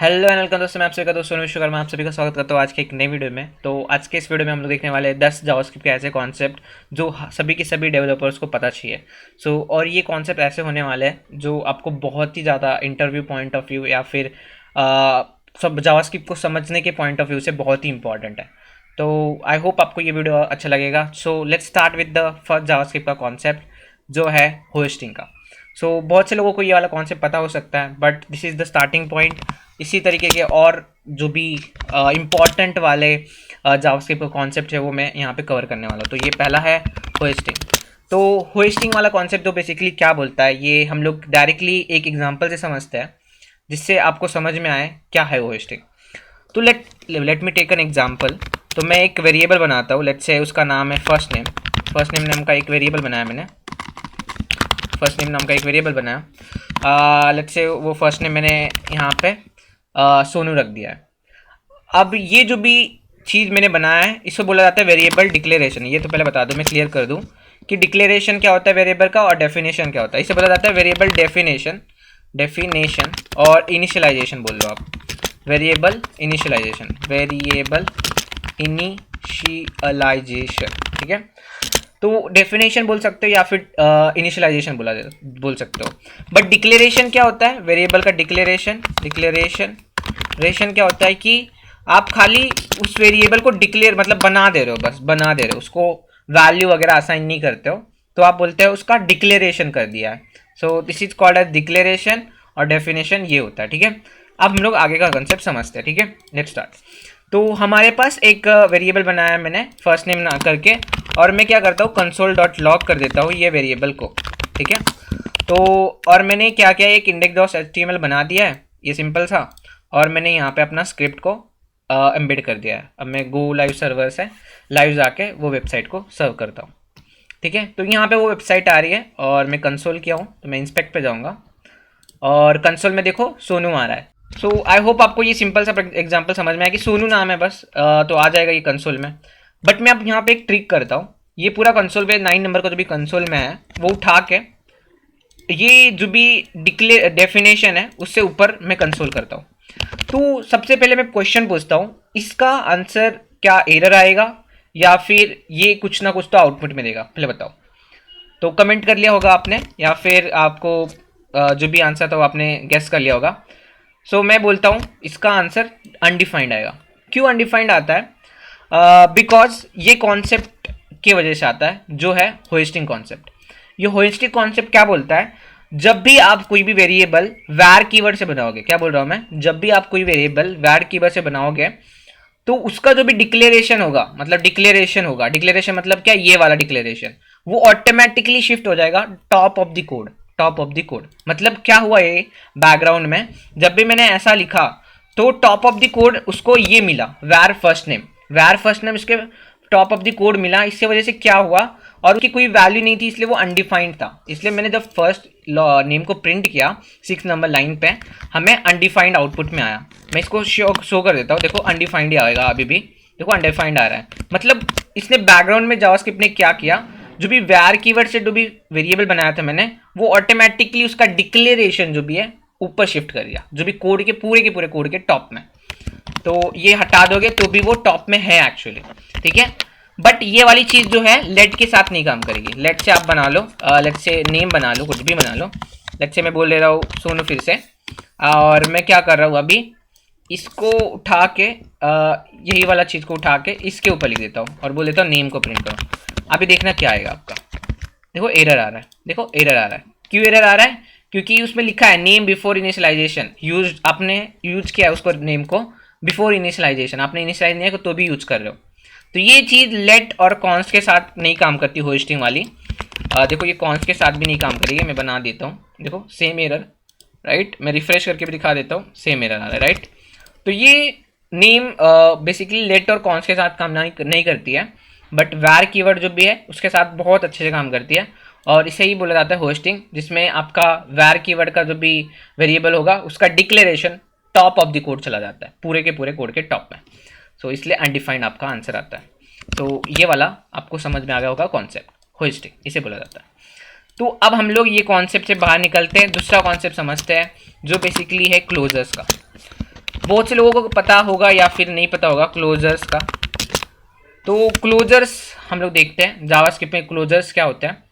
Hello and welcome दोस्तों, मैं आप सभी का दोस्त सोनू विश्वकर्मा आप सभी का स्वागत करता हूँ आज के एक नई वीडियो में। तो आज के इस वीडियो में हम लोग देखने वाले हैं 10 जावास्क्रिप्ट के ऐसे कॉन्सेप्ट जो सभी के सभी डेवलपर्स को पता चाहिए। और ये कॉन्सेप्ट ऐसे होने वाले हैं जो आपको बहुत ही ज़्यादा इंटरव्यू पॉइंट ऑफ व्यू या फिर सब जावास्क्रिप्ट को समझने के पॉइंट ऑफ व्यू से बहुत ही इंपॉर्टेंट है। तो आई होप आपको ये वीडियो अच्छा लगेगा। So let's start with the first JavaScript का कॉन्सेप्ट जो है होस्टिंग का। बहुत से लोगों को ये वाला कॉन्सेप्ट पता हो सकता है, but this is the starting point. इसी तरीके के और जो भी इम्पॉर्टेंट वाले जावास्क्रिप्ट का कॉन्सेप्ट है वो मैं यहाँ पे कवर करने वाला हूँ। तो ये पहला है होस्टिंग। तो होस्टिंग वाला कॉन्सेप्ट तो बेसिकली क्या बोलता है, ये हम लोग डायरेक्टली एक एग्जांपल से समझते हैं जिससे आपको समझ में आए क्या है होस्टिंग। तो let me take an example. तो मैं एक वेरिएबल बनाता हूँ, लेट्स से उसका नाम है फर्स्ट नेम। फर्स्ट नेम नाम का एक वेरिएबल बनाया मैंने, फर्स्ट नेम नाम का एक वेरिएबल बनाया। लेट्स से वो फर्स्ट नेम मैंने यहाँ पे सोनू रख दिया है। अब ये जो भी चीज़ मैंने बनाया है इसको बोला जाता है वेरिएबल डिक्लेरेशन। ये तो पहले बता दूं, मैं क्लियर कर दूं कि डिक्लेरेशन क्या होता है वेरिएबल का और डेफिनेशन क्या होता है। इसे बोला जाता है वेरिएबल डेफिनेशन और इनिशियलाइजेशन बोल लो आप। वेरिएबल इनिशियलाइजेशन, ठीक है। तो डेफिनेशन बोल सकते हो या फिर इनिशियलाइजेशन बोल सकते हो। बट डिक्लेरेशन क्या होता है, वेरिएबल का डिक्लेरेशन क्या होता है कि आप खाली उस वेरिएबल को डिक्लेयर मतलब बना दे रहे हो, बस बना दे रहे हो, उसको वैल्यू वगैरह असाइन नहीं करते हो, तो आप बोलते हो उसका डिक्लेरेशन कर दिया है। So this is called as declaration और डेफिनेशन ये होता है, ठीक है। अब हम लोग आगे का कंसेप्ट समझते हैं, ठीक है। Let's start. तो हमारे पास एक वेरिएबल बनाया है मैंने फर्स्ट नेम ना करके, और मैं क्या करता हूँ console.log कर देता हूँ ये वेरिएबल को, ठीक है। तो और मैंने क्या किया, एक index.html बना दिया है, ये सिंपल सा। और मैंने यहाँ पे अपना स्क्रिप्ट को एम्बेड कर दिया है। अब मैं गो लाइव सर्वर से लाइव जाके वो वेबसाइट को सर्व करता हूँ, ठीक है। तो यहाँ पे वो वेबसाइट आ रही है और मैं कंसोल किया हूँ, तो मैं इंस्पेक्ट पे जाऊँगा और कंसोल में देखो सोनू आ रहा है। आई होप आपको ये सिंपल सा एग्जांपल समझ में आया कि सोनू नाम है बस, तो आ जाएगा ये कंसोल में। बट मैं अब यहाँ पे एक ट्रिक करता हूँ, ये पूरा कंसोल पे 9 नंबर का जो भी कंसोल में है वो उठा के ये जो भी डेफिनेशन है उससे ऊपर मैं कंसोल करता हूँ। तो सबसे पहले मैं क्वेश्चन पूछता हूँ, इसका आंसर क्या एरर आएगा या फिर ये कुछ ना कुछ तो आउटपुट में देगा, पहले बताओ। तो कमेंट कर लिया होगा आपने या फिर आपको जो भी आंसर था वो आपने गेस कर लिया होगा। मैं बोलता हूँ इसका आंसर अनडिफाइंड आएगा। क्यों अनडिफाइंड आता है? बिकॉज ये कॉन्सेप्ट की वजह से आता है जो है होस्टिंग कॉन्सेप्ट। ये होस्टिंग कॉन्सेप्ट क्या बोलता है, जब भी आप कोई भी वेरिएबल वैर कीवर्ड से बनाओगे, क्या बोल रहा हूँ मैं, जब भी आप कोई वेरिएबल वैर कीवर्ड से बनाओगे तो उसका जो भी डिक्लेरेशन होगा मतलब क्या, ये वाला डिक्लेरेशन वो ऑटोमेटिकली शिफ्ट हो जाएगा टॉप ऑफ द कोड। मतलब क्या हुआ, ये बैकग्राउंड में जब भी मैंने ऐसा लिखा तो टॉप ऑफ द कोड उसको ये मिला वैर फर्स्ट नेम इसके टॉप ऑफ द कोड मिला। इससे वजह से क्या हुआ, और उसकी कोई वैल्यू नहीं थी इसलिए वो अनडिफाइंड था। इसलिए मैंने जब फर्स्ट नेम को प्रिंट किया 6 नंबर लाइन पे, हमें अनडिफाइंड आउटपुट में आया। मैं इसको शो कर देता हूँ, देखो अनडिफाइंड ही आएगा अभी भी, देखो अनडिफाइंड आ रहा है। मतलब इसने बैकग्राउंड में जावास्क्रिप्ट ने क्या किया, जो भी वैर कीवर्ड से जो भी वेरिएबल बनाया था मैंने, वो ऑटोमेटिकली उसका डिक्लेरेशन जो भी है ऊपर शिफ्ट कर दिया, जो भी कोड के पूरे कोड के टॉप में। तो ये हटा दोगे तो भी वो टॉप में है एक्चुअली, ठीक है। बट ये वाली चीज जो है लेट के साथ नहीं काम करेगी। लेट से आप बना लो, लेट से नेम बना लो, कुछ भी बना लो। लेट से मैं बोल ले रहा हूँ सोनू फिर से, और मैं क्या कर रहा हूँ अभी, इसको उठा के यही वाला चीज को उठा के इसके ऊपर लिख देता हूँ और बोल देता हूँ नेम को प्रिंट करो। अभी देखना क्या आएगा आपका, देखो एरर आ रहा है, देखो एरर आ रहा है। क्यों एरर आ रहा है, क्योंकि उसमें लिखा है नेम बिफोर इनिशियलाइजेशन। आपने यूज किया है उसको, नेम को बिफोर इनिशियलाइजेशन, आपने इनिशियलाइज नहीं है तो भी यूज कर रहे हो। तो ये चीज़ लेट और कॉन्स के साथ नहीं काम करती होस्टिंग वाली। देखो ये कॉन्स के साथ भी नहीं काम करेगी, मैं बना देता हूँ, देखो सेम एरर, राइट। मैं रिफ्रेश करके भी दिखा देता हूँ, सेम एरर आ रहा है, राइट। तो ये नेम बेसिकली लेट और कॉन्स के साथ काम नहीं करती है, बट वैर कीवर्ड जो भी है उसके साथ बहुत अच्छे से काम करती है। और इसे ही बोला जाता है होस्टिंग, जिसमें आपका वैर कीवर्ड का जो भी वेरिएबल होगा उसका declaration top of the code चला जाता है, पूरे के पूरे कोड के टॉप में। इसलिए अनडिफाइंड आपका आंसर आता है। तो ये वाला आपको समझ में आ गया होगा कॉन्सेप्ट, होस्टिंग इसे बोला जाता है। तो अब हम लोग ये कॉन्सेप्ट से बाहर निकलते हैं, दूसरा कॉन्सेप्ट समझते हैं जो बेसिकली है क्लोजर्स का। बहुत से लोगों को पता होगा या फिर नहीं पता होगा क्लोजर्स का। तो क्लोजर्स हम लोग देखते हैं जावास्क्रिप्ट में क्लोजर्स क्या होता है।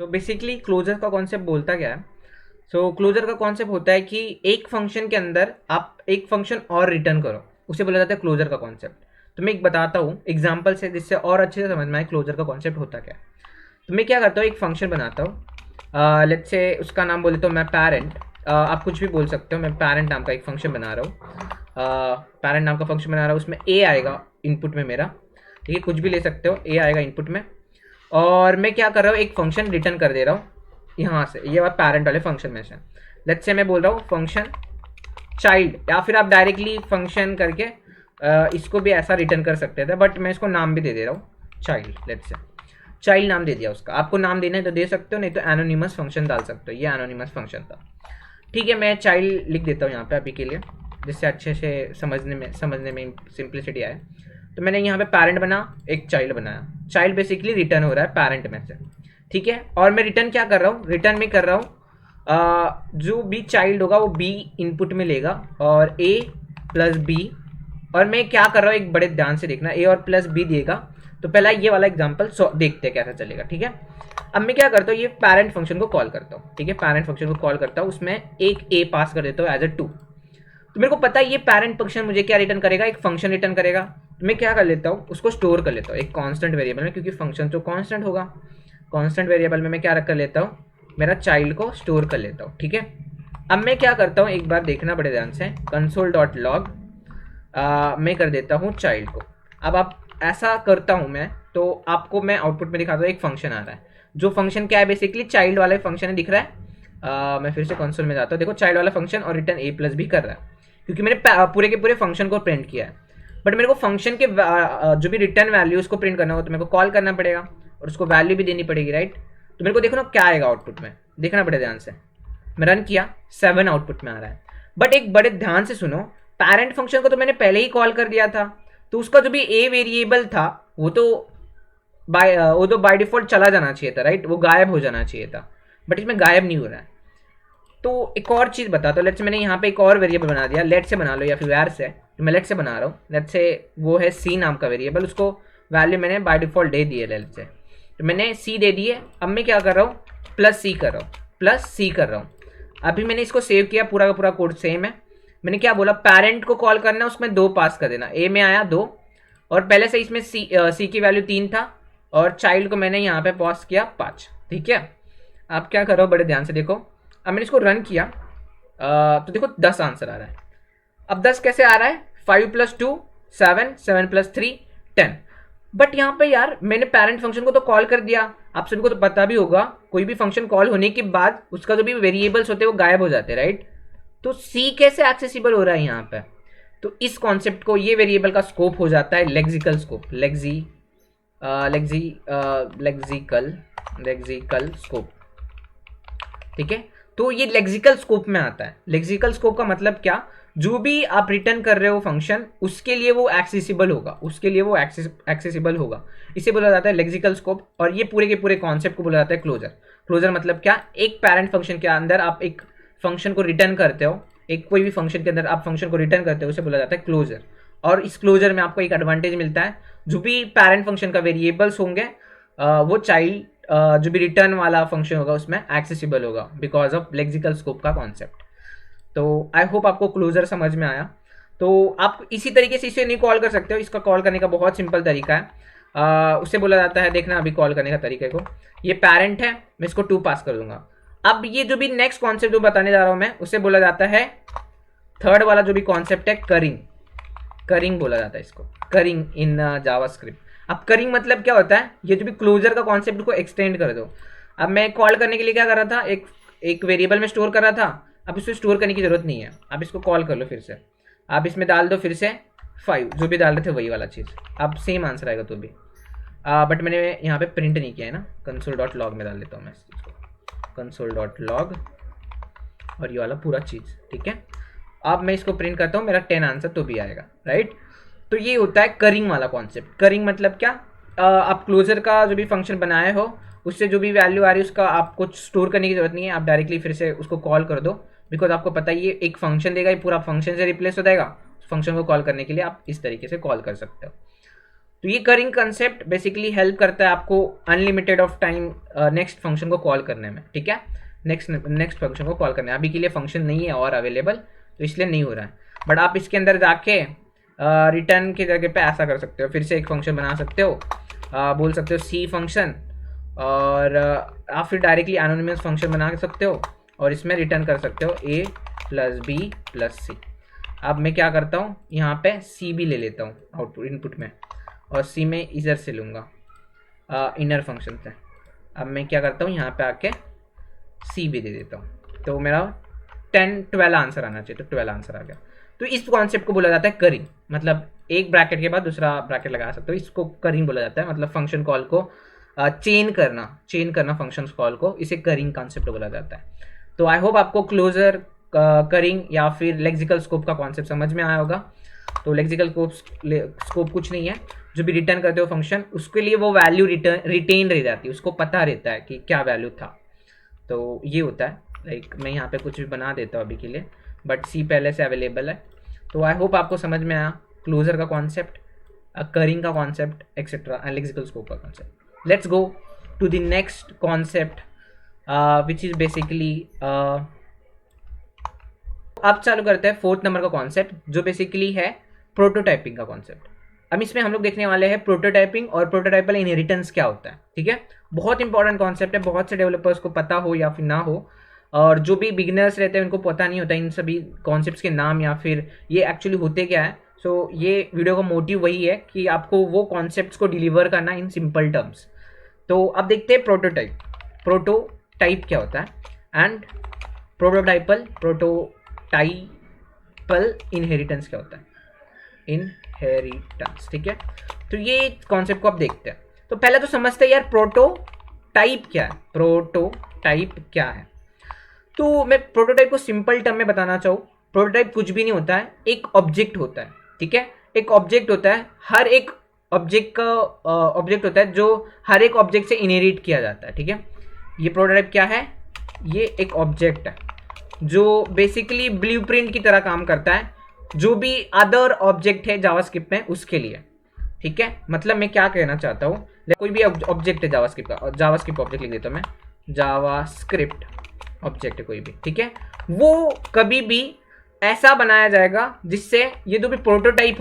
तो बेसिकली क्लोजर का कॉन्सेप्ट बोलता क्या है। सो क्लोजर का कॉन्सेप्ट होता है कि एक फंक्शन के अंदर आप एक फंक्शन और रिटर्न करो, उसे बोला जाता है क्लोजर का कॉन्सेप्ट। तो मैं एक बताता हूँ एग्जाम्पल से, जिससे और अच्छे से समझ में आए क्लोजर का कॉन्सेप्ट होता क्या है। तो मैं क्या करता हूँ, एक फंक्शन बनाता हूँ, लेट्स से उसका नाम बोले तो मैं पैरेंट, आप कुछ भी बोल सकते हो। मैं पैरेंट नाम का एक फंक्शन बना रहा हूँ, पैरेंट नाम का फंक्शन बना रहा हूँ। उसमें ए आएगा इनपुट में मेरा, ठीक है, कुछ भी ले सकते हो, ए आएगा इनपुट में। और मैं क्या कर रहा हूँ, एक फंक्शन रिटर्न कर दे रहा हूँ यहाँ से, ये बात पैरेंट वाले फंक्शन में से। लेट्स से मैं बोल रहा हूँ फंक्शन चाइल्ड, या फिर आप डायरेक्टली फंक्शन करके इसको भी ऐसा रिटर्न कर सकते थे, बट मैं इसको नाम भी दे दे रहा हूँ चाइल्ड। लेट्स से चाइल्ड नाम दे दिया उसका। आपको नाम देना है तो दे सकते हो, नहीं तो एनोनिमस फंक्शन डाल सकते हो। ये एनोनिमस फंक्शन था, ठीक है। मैं चाइल्ड लिख देता हूँ यहाँ पे अभी के लिए, जिससे अच्छे से समझने में सिंप्लिसिटी आए। तो मैंने यहाँ पे पैरेंट बना, एक चाइल्ड बनाया। चाइल्ड बेसिकली रिटर्न हो रहा है पैरेंट में से, ठीक है। और मैं रिटर्न क्या कर रहा हूँ, रिटर्न में कर रहा हूँ जो भी चाइल्ड होगा वो बी इनपुट में लेगा और ए प्लस बी। और मैं क्या कर रहा हूँ, एक बड़े ध्यान से देखना, ए और प्लस बी देगा। तो पहला ये वाला एग्जांपल देखते हैं कैसा चलेगा, ठीक है। अब मैं क्या करता हूँ, ये पैरेंट फंक्शन को कॉल करता हूँ, ठीक है। पैरेंट फंक्शन को कॉल करता हूँ, उसमें एक ए पास कर देता हूँ एज ए 2। तो मेरे को पता है ये पैरेंट फंक्शन मुझे क्या रिटर्न करेगा, एक फंक्शन रिटर्न करेगा। तो मैं क्या कर लेता हूँ, उसको स्टोर कर लेता हूँ एक कांस्टेंट वेरिएबल में, क्योंकि फंक्शन तो कांस्टेंट होगा। कांस्टेंट वेरिएबल में मैं क्या रख कर लेता हूँ, मेरा चाइल्ड को स्टोर कर लेता हूँ, ठीक है। अब मैं क्या करता हूँ, एक बार देखना बड़े ध्यान से, console.log मैं कर देता हूँ चाइल्ड को। अब आप ऐसा करता हूँ मैं, तो आपको मैं आउटपुट में दिखाता हूँ एक फंक्शन आ रहा है। जो फंक्शन क्या है, बेसिकली चाइल्ड वाला फंक्शन है, दिख रहा है। मैं फिर से कंसोल में जाता हूँ, देखो चाइल्ड वाला फंक्शन और रिटर्न ए प्लस भी कर रहा है, क्योंकि मैंने पूरे के पूरे फंक्शन को प्रिंट किया है। बट मेरे को फंक्शन के जो भी रिटर्न वैल्यू उसको प्रिंट करना हो तो मेरे को कॉल करना पड़ेगा और उसको वैल्यू भी देनी पड़ेगी, राइट। तो मेरे को देखो ना क्या आएगा आउटपुट में, देखना बड़े ध्यान से। मैं रन किया, 7 आउटपुट में आ रहा है। बट एक बड़े ध्यान से सुनो, पैरेंट फंक्शन को तो मैंने पहले ही कॉल कर दिया था, तो उसका जो भी ए वेरिएबल था वो तो बाय डिफॉल्ट चला जाना चाहिए था, राइट, वो गायब हो जाना चाहिए था। बट इसमें गायब नहीं हो रहा है। तो एक और चीज़ बताता हूँ, लेट से मैंने यहाँ पे एक और वेरिएबल बना दिया, लेट से बना लो या फिर वैर से, मैं लेट से बना रहा हूँ। लेट से वो है सी नाम का वेरिएबल, उसको वैल्यू मैंने बाय डिफॉल्ट दे दी है लेट से। तो मैंने सी दे दी है। अब मैं क्या कर रहा हूँ, प्लस सी कर रहा हूँ, प्लस सी कर रहा हूँ। अभी मैंने इसको सेव किया, पूरा का पूरा कोड सेम है। मैंने क्या बोला, पैरेंट को कॉल करना है, उसमें 2 पास कर देना। ए में आया 2 और पहले से इसमें सी की वैल्यू 3 था, और चाइल्ड को मैंने यहाँ पे पास किया 5, ठीक है। आप क्या करो, बड़े ध्यान से देखो। अब मैंने इसको रन किया, तो देखो 10 आंसर आ रहा है। अब 10 कैसे आ रहा है, 5 + 2 7, 7 + 3 10। बट यहाँ पे यार मैंने पैरेंट फंक्शन को तो कॉल कर दिया। आप सभी को तो पता भी होगा, कोई भी फंक्शन कॉल होने के बाद उसका जो भी वेरिएबल्स होते हैं वो गायब हो जाते हैं, राइट। तो सी कैसे एक्सेसिबल हो रहा है यहाँ पे, तो इस कॉन्सेप्ट को, ये वेरिएबल का स्कोप हो जाता है लेक्सिकल स्कोप, लेक्सिकल स्कोप, ठीक है। तो ये लेक्सिकल स्कोप में आता है। लेक्सिकल स्कोप का मतलब क्या, जो भी आप रिटर्न कर रहे हो फंक्शन, उसके लिए वो एक्सेसिबल होगा, उसके लिए वो एक्सेसिबल होगा। इसे बोला जाता है लेक्सिकल स्कोप। और ये पूरे के पूरे कॉन्सेप्ट को बोला जाता है क्लोजर। क्लोजर मतलब क्या, एक पैरेंट फंक्शन के अंदर आप एक फंक्शन को रिटर्न करते हो, एक कोई भी फंक्शन के अंदर आप फंक्शन को रिटर्न करते हो, उसे बोला जाता है क्लोजर। और इस क्लोजर में आपको एक एडवांटेज मिलता है, जो भी पैरेंट फंक्शन का वेरिएबल्स होंगे वो चाइल्ड जो भी रिटर्न वाला फंक्शन होगा उसमें एक्सेसिबल होगा, बिकॉज ऑफ लेक्सिकल स्कोप का कॉन्सेप्ट। तो आई होप आपको क्लोजर समझ में आया। तो आप इसी तरीके से इसे नहीं कॉल कर सकते हो, इसका कॉल करने का बहुत सिंपल तरीका है। उसे बोला जाता है, देखना अभी कॉल करने का तरीके को, ये पैरेंट है, मैं इसको 2 पास कर दूंगा। अब ये जो भी नेक्स्ट कॉन्सेप्ट जो बताने जा रहा हूँ मैं, उसे बोला जाता है, थर्ड वाला जो भी कॉन्सेप्ट है, करिंग बोला जाता है इसको, करिंग इन जावास्क्रिप्ट। अब करिंग मतलब क्या होता है, ये जो भी क्लोजर का कॉन्सेप्ट को एक्सटेंड कर दो। अब मैं कॉल करने के लिए क्या कर रहा था, एक वेरिएबल में स्टोर कर रहा था। अब इसको स्टोर करने की जरूरत नहीं है, आप इसको कॉल कर लो फिर से। आप इसमें डाल दो फिर से 5, जो भी डाल रहे थे वही वाला चीज़, अब सेम आंसर आएगा तो भी। बट मैंने यहाँ पे प्रिंट नहीं किया है ना, console.log में डाल देता हूँ मैं इस चीज़ को, console.log और ये वाला पूरा चीज़, ठीक है। अब मैं इसको प्रिंट करता हूँ, मेरा 10 आंसर तो भी आएगा, राइट। तो ये होता है करिंग वाला कॉन्सेप्ट। करिंग मतलब क्या, आप क्लोजर का जो भी फंक्शन बनाए हो, उससे जो भी वैल्यू आ रही है उसका आपको स्टोर करने की जरूरत नहीं है, आप डायरेक्टली फिर से उसको कॉल कर दो, बिकॉज आपको पता ही है एक फंक्शन देगा, ये पूरा फंक्शन से रिप्लेस हो जाएगा फंक्शन को कॉल करने के लिए आप इस तरीके से कॉल कर सकते हो। तो ये करिंग कंसेप्ट बेसिकली हेल्प करता है आपको unlimited of time next function को कॉल करने में, ठीक है, नेक्स्ट फंक्शन को कॉल करने में। अभी के लिए फंक्शन नहीं है और अवेलेबल, तो इसलिए नहीं हो रहा है, बट आप इसके अंदर जाके रिटर्न की जगह पे ऐसा कर सकते हो, फिर से एक फंक्शन बना सकते हो, बोल सकते हो सी फंक्शन, और आप फिर डायरेक्टली एनोनिमस फंक्शन बना सकते हो और इसमें रिटर्न कर सकते हो a प्लस बी प्लस सी। अब मैं क्या करता हूँ, यहाँ पे सी भी ले लेता हूँ आउटपुट इनपुट में, और सी में इधर से लूँगा इनर फंक्शन से। अब मैं क्या करता हूँ, यहाँ पे आके सी भी दे देता हूँ, तो मेरा 12 आंसर आना चाहिए, तो 12 आंसर आ गया। तो इस कॉन्सेप्ट को बोला जाता है करिंग, मतलब एक ब्रैकेट के बाद दूसरा ब्रैकेट लगा सकते हो, इसको करिंग बोला जाता है। मतलब फंक्शन कॉल को चेन करना फंक्शन कॉल को, इसे करिंग कॉन्सेप्ट बोला जाता है। तो आई होप आपको क्लोजर करिंग या फिर लेक्सिकल स्कोप का कॉन्सेप्ट समझ में आया होगा। तो लेक्सिकल स्कोप कुछ नहीं है, जो भी रिटर्न करते हो फंक्शन, उसके लिए वो वैल्यू रिटेन रह जाती है, उसको पता रहता है कि क्या वैल्यू था। तो ये होता है, लाइक मैं यहाँ पे कुछ भी बना देता हूँ अभी के लिए, बट सी पहले से अवेलेबल है। तो आई होप आपको समझ में आया क्लोजर का कॉन्सेप्ट, करिंग का concept etcetera, and lexical scope का concept. Let's go to the next concept which is basically अब चालू करते हैं 4th नंबर का कॉन्सेप्ट, जो बेसिकली है प्रोटोटाइपिंग का कॉन्सेप्ट। अब इसमें हम लोग देखने वाले हैं प्रोटोटाइपिंग और प्रोटोटाइपल इनहेरिटेंस क्या होता है, ठीक है। बहुत इंपॉर्टेंट कॉन्सेप्ट है, बहुत से डेवलपर्स को पता हो या फिर ना हो, और जो भी बिगिनर्स रहते हैं उनको पता नहीं होता इन सभी कॉन्सेप्ट्स के नाम या फिर ये एक्चुअली होते क्या है। सो ये वीडियो का मोटिव वही है कि आपको वो कॉन्सेप्ट्स को डिलीवर करना इन सिंपल टर्म्स। तो अब देखते हैं प्रोटोटाइप क्या होता है एंड प्रोटोटाइपल इनहेरिटेंस क्या होता है, इनहेरिटेंस, ठीक है। तो ये कॉन्सेप्ट को आप देखते हैं। तो पहले तो समझते हैं यार प्रोटोटाइप क्या है। तो मैं प्रोटोटाइप को सिंपल टर्म में बताना चाहूँ, प्रोटोटाइप कुछ भी नहीं होता है, एक ऑब्जेक्ट होता है, ठीक है। एक ऑब्जेक्ट होता है, हर एक ऑब्जेक्ट का ऑब्जेक्ट होता है जो हर एक ऑब्जेक्ट से इनहेरिट किया जाता है, ठीक है। ये प्रोटोटाइप क्या है, ये एक ऑब्जेक्ट है जो बेसिकली ब्लूप्रिंट की तरह काम करता है, जो भी अदर ऑब्जेक्ट है जावास्क्रिप्ट में उसके लिए, ठीक है। मतलब मैं क्या कहना चाहता हूँ, कोई भी ऑब्जेक्ट है जावास्क्रिप्ट का, जावास्क्रिप्ट ऑब्जेक्ट लिख देता हूँ मैं, जावास्क्रिप्ट ऑब्जेक्ट है कोई भी, ठीक है। वो कभी भी ऐसा बनाया जाएगा जिससे ये जो भी प्रोटोटाइप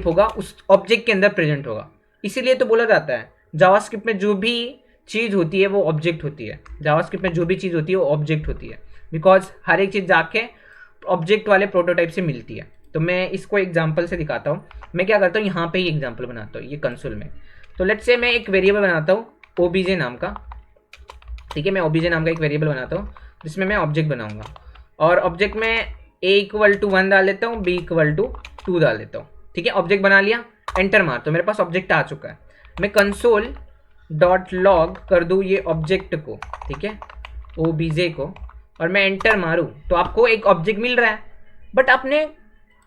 होगा उस ऑब्जेक्ट के अंदर प्रेजेंट होगा। इसीलिए तो बोला जाता है जावास्क्रिप्ट में जो भी चीज़ होती है वो ऑब्जेक्ट होती है, जावास्क्रिप्ट में जो भी चीज़ होती है वो ऑब्जेक्ट होती है, बिकॉज हर एक चीज़ जाके ऑब्जेक्ट वाले प्रोटोटाइप से मिलती है। तो मैं इसको एग्जांपल से दिखाता हूँ। मैं क्या करता हूँ, यहाँ पे ही एग्जांपल बनाता हूँ ये कंसोल में। तो लेट्स से मैं एक वेरिएबल बनाता हूँ ओबीजे नाम का, ठीक है। मैं ओबीजे नाम का एक वेरिएबल बनाता हूँ जिसमें मैं ऑब्जेक्ट बनाऊंगा, और ऑब्जेक्ट में a=1 डाल देता हूँ, b=2 डाल देता हूँ, ठीक है। ऑब्जेक्ट बना लिया, एंटर मार, तो मेरे पास ऑब्जेक्ट आ चुका है। मैं कंसोल डॉट लॉग कर दूँ ये ऑब्जेक्ट को, ठीक है, ओबीजे को, और मैं एंटर मारूँ तो आपको एक ऑब्जेक्ट मिल रहा है। बट आपने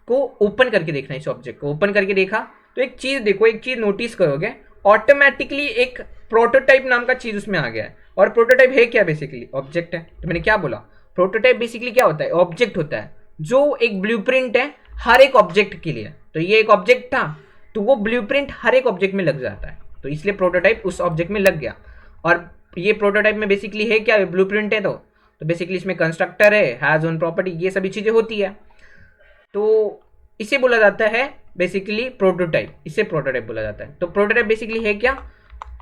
को ओपन करके देखना है, इस ऑब्जेक्ट को ओपन करके देखा तो एक चीज़ देखो, एक चीज़ नोटिस करोगे, ऑटोमेटिकली एक प्रोटोटाइप नाम का चीज़ उसमें आ गया है। और प्रोटोटाइप है क्या, बेसिकली ऑब्जेक्ट है। तो मैंने क्या बोला, प्रोटोटाइप बेसिकली क्या होता है, ऑब्जेक्ट होता है जो एक ब्लूप्रिंट है हर एक ऑब्जेक्ट के लिए। तो ये एक ऑब्जेक्ट था, तो वो ब्लूप्रिंट हर एक ऑब्जेक्ट में लग जाता है, तो इसलिए प्रोटोटाइप उस ऑब्जेक्ट में लग गया। और ये प्रोटोटाइप में बेसिकली है क्या, ब्लूप्रिंट है, तो बेसिकली इसमें कंस्ट्रक्टर है, हैज ओन प्रॉपर्टी, ये सभी चीज़ें होती है। तो इसे बोला जाता है बेसिकली प्रोटोटाइप, इसे प्रोटोटाइप बोला जाता है। तो प्रोटोटाइप बेसिकली है क्या,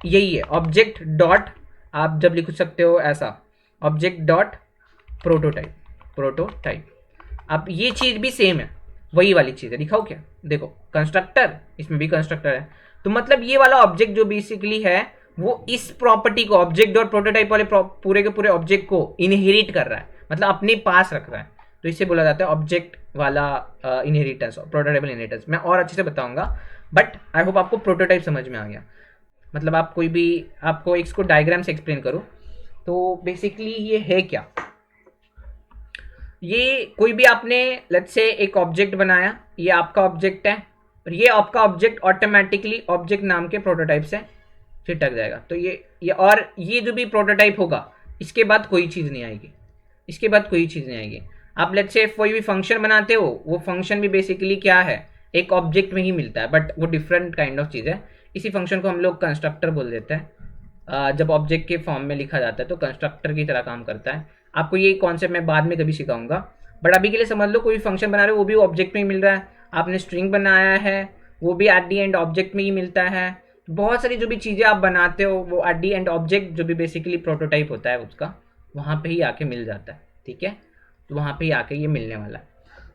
यही है, ऑब्जेक्ट डॉट, आप जब लिख सकते हो ऐसा, ऑब्जेक्ट डॉट प्रोटोटाइप। अब ये चीज़ भी सेम है, वही वाली चीज़ है, दिखाओ क्या, देखो कंस्ट्रक्टर, इसमें भी कंस्ट्रक्टर है। तो मतलब ये वाला ऑब्जेक्ट जो बेसिकली है वो इस प्रॉपर्टी को, ऑब्जेक्ट डॉट प्रोटोटाइप वाले पूरे के पूरे ऑब्जेक्ट को इनहेरिट कर रहा है, मतलब अपने पास रख रहा है। तो इसे बोला जाता है ऑब्जेक्ट वाला इनहेरिटेंस, प्रोटोटाइपल इनहेरिटेंस। मैं और अच्छे से बताऊंगा, बट आई होप आपको प्रोटोटाइप समझ में आ गया। मतलब आप कोई भी, आपको इसको डायग्राम से एक्सप्लेन करूँ तो बेसिकली ये है क्या, ये कोई भी आपने लेट्स से एक ऑब्जेक्ट बनाया, ये आपका ऑब्जेक्ट है, और ये आपका ऑब्जेक्ट ऑटोमेटिकली ऑब्जेक्ट नाम के प्रोटोटाइप से चिटक जाएगा। तो ये और ये जो भी प्रोटोटाइप होगा, इसके बाद कोई चीज़ नहीं आएगी, इसके बाद कोई चीज़ नहीं आएगी। आप लेट्स से कोई भी फंक्शन बनाते हो, वो फंक्शन भी बेसिकली क्या है, एक ऑब्जेक्ट में ही मिलता है, बट वो डिफरेंट काइंड ऑफ चीज़ है। इसी फंक्शन को हम लोग कंस्ट्रक्टर बोल देते हैं। जब ऑब्जेक्ट के फॉर्म में लिखा जाता है तो कंस्ट्रक्टर की तरह काम करता है। आपको ये कॉन्सेप्ट मैं बाद में कभी सिखाऊंगा, बट अभी के लिए समझ लो कोई फंक्शन बना रहे हो वो भी ऑब्जेक्ट में ही मिल रहा है। आपने स्ट्रिंग बनाया है, वो भी एट दी एंड ऑब्जेक्ट में ही मिलता है। बहुत सारी जो भी चीज़ें आप बनाते हो वो एट दी एंड ऑब्जेक्ट, जो भी बेसिकली प्रोटोटाइप होता है उसका, वहाँ पे ही आके मिल जाता है। ठीक है, तो वहाँ पे ही आके ये मिलने वाला है।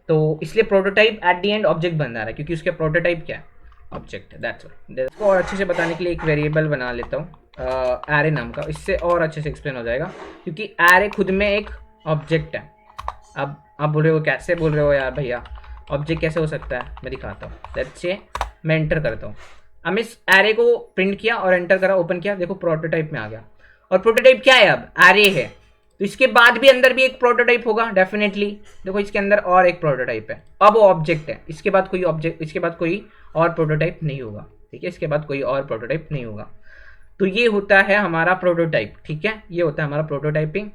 तो इसलिए prototype eight the and object बन रहा है, क्योंकि उसका प्रोटोटाइप क्या है, ऑब्जेक्ट है। दैट्स इसको और अच्छे से बताने के लिए एक वेरिएबल बना लेता हूँ एरे नाम का, इससे और अच्छे से एक्सप्लेन हो जाएगा, क्योंकि एरे खुद में एक ऑब्जेक्ट है। अब आप बोल रहे हो कैसे बोल रहे हो यार भैया, ऑब्जेक्ट कैसे हो सकता है, मैं दिखाता हूँ। लेट्स से मैं एंटर करता हूँ। हमने इस एरे को प्रिंट किया और एंटर करा, ओपन किया, देखो प्रोटोटाइप में आ गया। और प्रोटोटाइप क्या है, अब एरे है, तो इसके बाद भी अंदर भी एक प्रोटोटाइप होगा डेफिनेटली। देखो इसके अंदर और एक प्रोटोटाइप है, अब वो ऑब्जेक्ट है, इसके बाद कोई ऑब्जेक्ट, इसके बाद कोई और प्रोटोटाइप नहीं होगा। ठीक है, इसके बाद कोई और प्रोटोटाइप नहीं होगा। तो ये होता है हमारा प्रोटोटाइप। ठीक है, ये होता है हमारा प्रोटोटाइपिंग।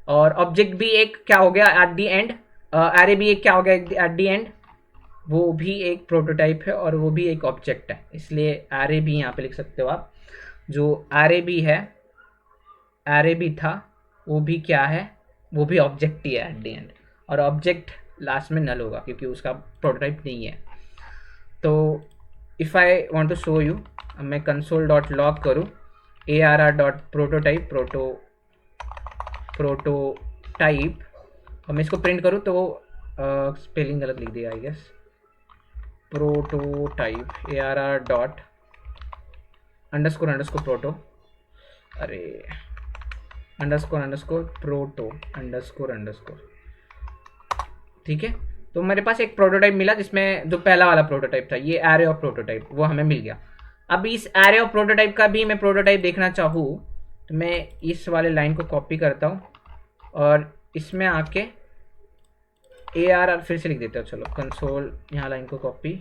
और ऑब्जेक्ट भी एक क्या हो गया एट दी एंड, एरे भी एक क्या हो गया एट दी एंड, वो भी एक प्रोटोटाइप है और वो भी एक ऑब्जेक्ट है। इसलिए एरे भी यहाँ पे लिख सकते हो आप, जो एरे भी है, एरे भी था, वो भी क्या है, वो भी ऑब्जेक्ट ही है एट दी एंड। और ऑब्जेक्ट लास्ट में नल होगा क्योंकि उसका प्रोटोटाइप नहीं है। तो if I want to show you, मैं कंसोल डॉट लॉग करूँ ARR डॉट प्रोटोटाइप, प्रोटोटाइप, और मैं इसको प्रिंट करूँ तो स्पेलिंग गलत लिख दिया I guess, prototype ARR dot underscore underscore proto, अरे underscore underscore proto underscore underscore. ठीक है, तो मेरे पास एक प्रोटोटाइप मिला जिसमें जो पहला वाला प्रोटोटाइप था, ये एरे ऑफ प्रोटोटाइप, वो हमें मिल गया। अब इस एरे ऑफ प्रोटोटाइप का भी मैं प्रोटोटाइप देखना चाहूँ तो मैं इस वाले लाइन को कॉपी करता हूँ और इसमें आके ARR फिर से लिख देता हूँ। चलो कंसोल, यहाँ लाइन को कॉपी,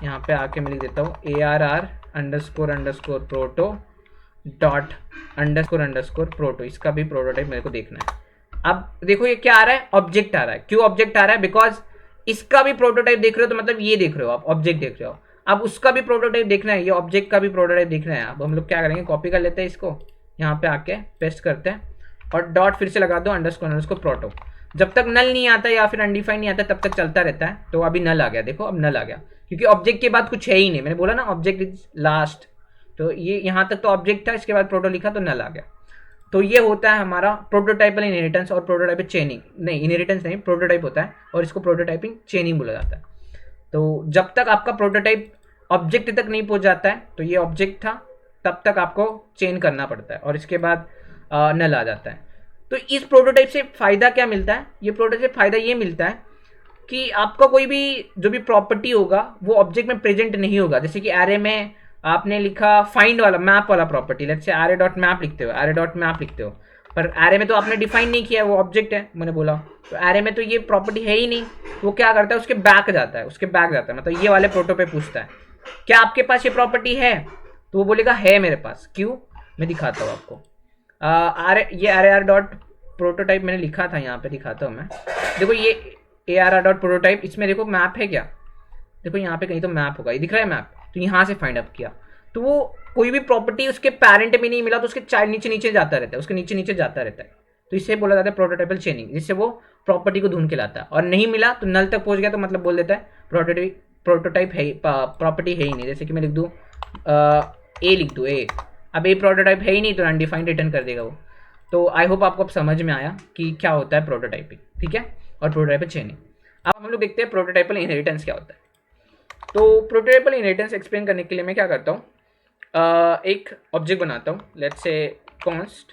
यहाँ पे आके मैं लिख देता हूँ ARR underscore underscore proto dot underscore underscore proto. इसका भी प्रोटोटाइप मेरे को देखना है। अब देखो ये क्या आ रहा है, ऑब्जेक्ट आ रहा है। क्यों ऑब्जेक्ट आ रहा है, बिकॉज इसका भी प्रोटोटाइप देख रहे हो तो मतलब ये देख रहे हो आप, ऑब्जेक्ट देख रहे हो। अब उसका भी प्रोटोटाइप देखना है, ये ऑब्जेक्ट का भी प्रोटोटाइप देखना है। अब हम लोग क्या करेंगे, कॉपी कर लेते हैं इसको, यहाँ पे आके पेस्ट करते हैं और डॉट फिर से लगा दो अंडरस्कोर अंडरस्कोर प्रोटो। जब तक नल नहीं आता या फिर अनडिफाइंड नहीं आता तब तक चलता रहता है। तो अभी नल आ गया, देखो अब नल आ गया, क्योंकि ऑब्जेक्ट के बाद कुछ है ही नहीं। मैंने बोला ना ऑब्जेक्ट इज लास्ट, तो ये यहाँ तक तो ऑब्जेक्ट था, इसके बाद प्रोटो लिखा तो नल आ गया। तो ये होता है हमारा प्रोटोटाइपल इनहेरिटेंस और प्रोटोटाइपल चेनिंग। नहीं, इनहेरिटेंस नहीं, प्रोटोटाइप होता है और इसको प्रोटोटाइपिंग चेनिंग बोला जाता है। तो जब तक आपका प्रोटोटाइप ऑब्जेक्ट तक नहीं पहुंच जाता है, तो ये ऑब्जेक्ट था, तब तक आपको चेन करना पड़ता है और इसके बाद नल आ जाता है। तो इस प्रोटोटाइप से फायदा क्या मिलता है, ये प्रोटोटाइप से फायदा ये मिलता है कि आपका कोई भी जो भी प्रॉपर्टी होगा वो ऑब्जेक्ट में प्रेजेंट नहीं होगा। जैसे कि एरे में आपने लिखा फाइंड वाला, मैप वाला property, let's say array dot map लिखते हो, एरे डॉट मैप लिखते हो, पर एरे में तो आपने डिफाइन नहीं किया है, वो ऑब्जेक्ट है मैंने बोला। तो एरे में तो ये प्रॉपर्टी है ही नहीं, वो क्या करता है उसके बैक जाता है, उसके बैक जाता है, मतलब ये वाले प्रोटो पे पूछता है क्या आपके पास ये प्रॉपर्टी है, तो वो बोलेगा है मेरे पास। क्यों, मैं दिखाता हूँ आपको। ये ARR डॉट प्रोटोटाइप मैंने लिखा था, यहाँ पे दिखाता हूँ मैं। देखो ये ARR डॉट प्रोटोटाइप, इसमें देखो मैप है क्या, देखो यहाँ पे कहीं तो मैप होगा, ये दिख रहा है मैप, तो यहाँ से फाइंड अप किया। तो वो कोई भी प्रॉपर्टी उसके पेरेंट में नहीं मिला तो उसके नीचे नीचे जाता रहता है, उसके नीचे नीचे जाता रहता है। तो इसे बोला जाता है प्रोटोटाइपल चेनिंग, जिससे वो प्रॉपर्टी को ढूंढ के लाता है। और नहीं मिला तो नल तक पहुंच गया तो मतलब बोल देता है प्रोटोटाइप है, प्रॉपर्टी है ही नहीं। जैसे कि मैं लिख दूँ ए, लिख दूँ ए, अब ए प्रोटोटाइप है ही नहीं तो अनडिफाइंड रिटर्न कर देगा वो। तो आई होप आपको अब समझ में आया कि क्या होता है प्रोटोटाइपिंग, ठीक है, और प्रोटोटाइपल चेनिंग। अब हम लोग देखते हैं प्रोटोटाइपल इनहेरिटेंस क्या होता है। तो प्रोटोटाइपल इनहेरिटेंस एक्सप्लेन करने के लिए मैं क्या करता हूँ, एक ऑब्जेक्ट बनाता हूँ, लेट्स से कॉन्स्ट,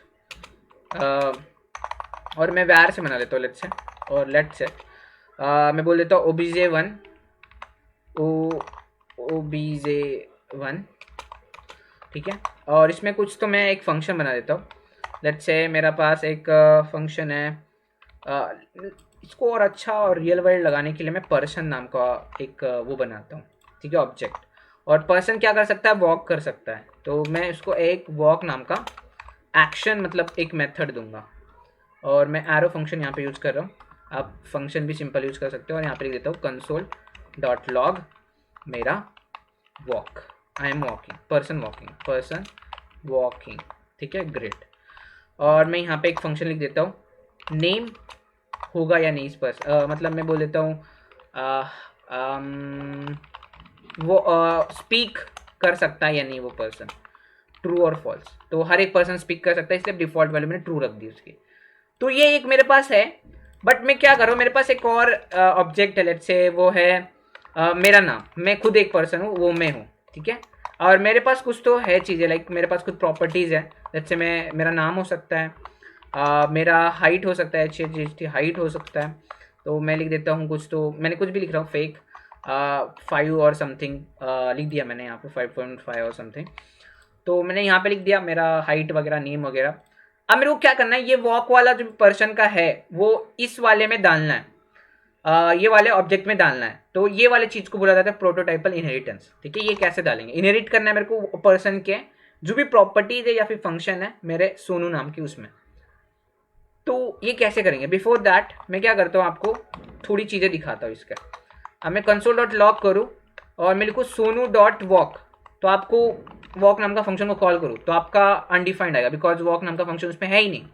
और मैं वैर से बना लेता हूँ लेट्स से, और लेट्स से मैं बोल देता हूँ obj1 obj1, ठीक है। और इसमें कुछ तो मैं एक फंक्शन बना देता हूँ, लेट्स से मेरा पास एक फंक्शन है, इसको और अच्छा और रियल वर्ल्ड लगाने के लिए मैं पर्सन नाम का एक वो बनाता हूँ, ठीक है, ऑब्जेक्ट। और पर्सन क्या कर सकता है, वॉक कर सकता है, तो मैं इसको एक वॉक नाम का एक्शन मतलब एक मेथड दूंगा। और मैं एरो फंक्शन यहाँ पे यूज़ कर रहा हूँ। आप फंक्शन भी सिंपल यूज कर सकते हो। और यहाँ पे लिख देता हूँ कंसोल डॉट लॉग मेरा walk, I am walking, person walking, ठीक है, ग्रेट। और मैं यहाँ पे एक फंक्शन लिख देता हूँ नेम होगा या नहीं इस पर, मतलब मैं बोल देता हूँ वो स्पीक कर सकता है या नहीं वो पर्सन, ट्रू और फॉल्स। तो हर एक पर्सन स्पीक कर सकता है, इसलिए डिफॉल्ट वैल्यू मैंने ट्रू रख दी उसकी। तो ये एक मेरे पास है, बट मैं क्या करूँ, मेरे पास एक और ऑब्जेक्ट है, लेट्स से वो है मेरा नाम, मैं खुद एक पर्सन हूँ, वो मैं हूँ, ठीक है। और मेरे पास कुछ तो है चीज़ें, लाइक मेरे पास कुछ प्रॉपर्टीज़ है, लेट्स से मेरा नाम हो सकता है, मेरा हाइट हो सकता है, अच्छी हाइट हो सकता है। तो मैं लिख देता हूँ कुछ, तो मैंने कुछ भी लिख रहा हूँ फेक 5 और समथिंग लिख दिया मैंने यहाँ पे 5.5 और समथिंग। तो मैंने यहाँ पे लिख दिया मेरा हाइट वगैरह, नेम वगैरह। अब मेरे को क्या करना है, ये वॉक वाला जो पर्सन का है वो इस वाले में डालना है, ये वाले ऑब्जेक्ट में डालना है। तो ये वाले चीज को बोला जाता है प्रोटोटाइपल इनहेरिटेंस, ठीक है। ये कैसे डालेंगे, इनहेरिट करना है मेरे को पर्सन के जो भी प्रॉपर्टीज है या फिर फंक्शन है मेरे सोनू नाम की उसमें। तो ये कैसे करेंगे, बिफोर दैट मैं क्या करता हूँ आपको थोड़ी चीजें दिखाता हूँ इसका। अब मैं कंसोल डॉट लॉग करूँ और मैं लिखूँ सोनू डॉट वॉक, तो आपको वॉक नाम का फंक्शन को कॉल करूँ तो आपका अनडिफाइंड आएगा, बिकॉज वॉक नाम का फंक्शन उसमें है ही नहीं।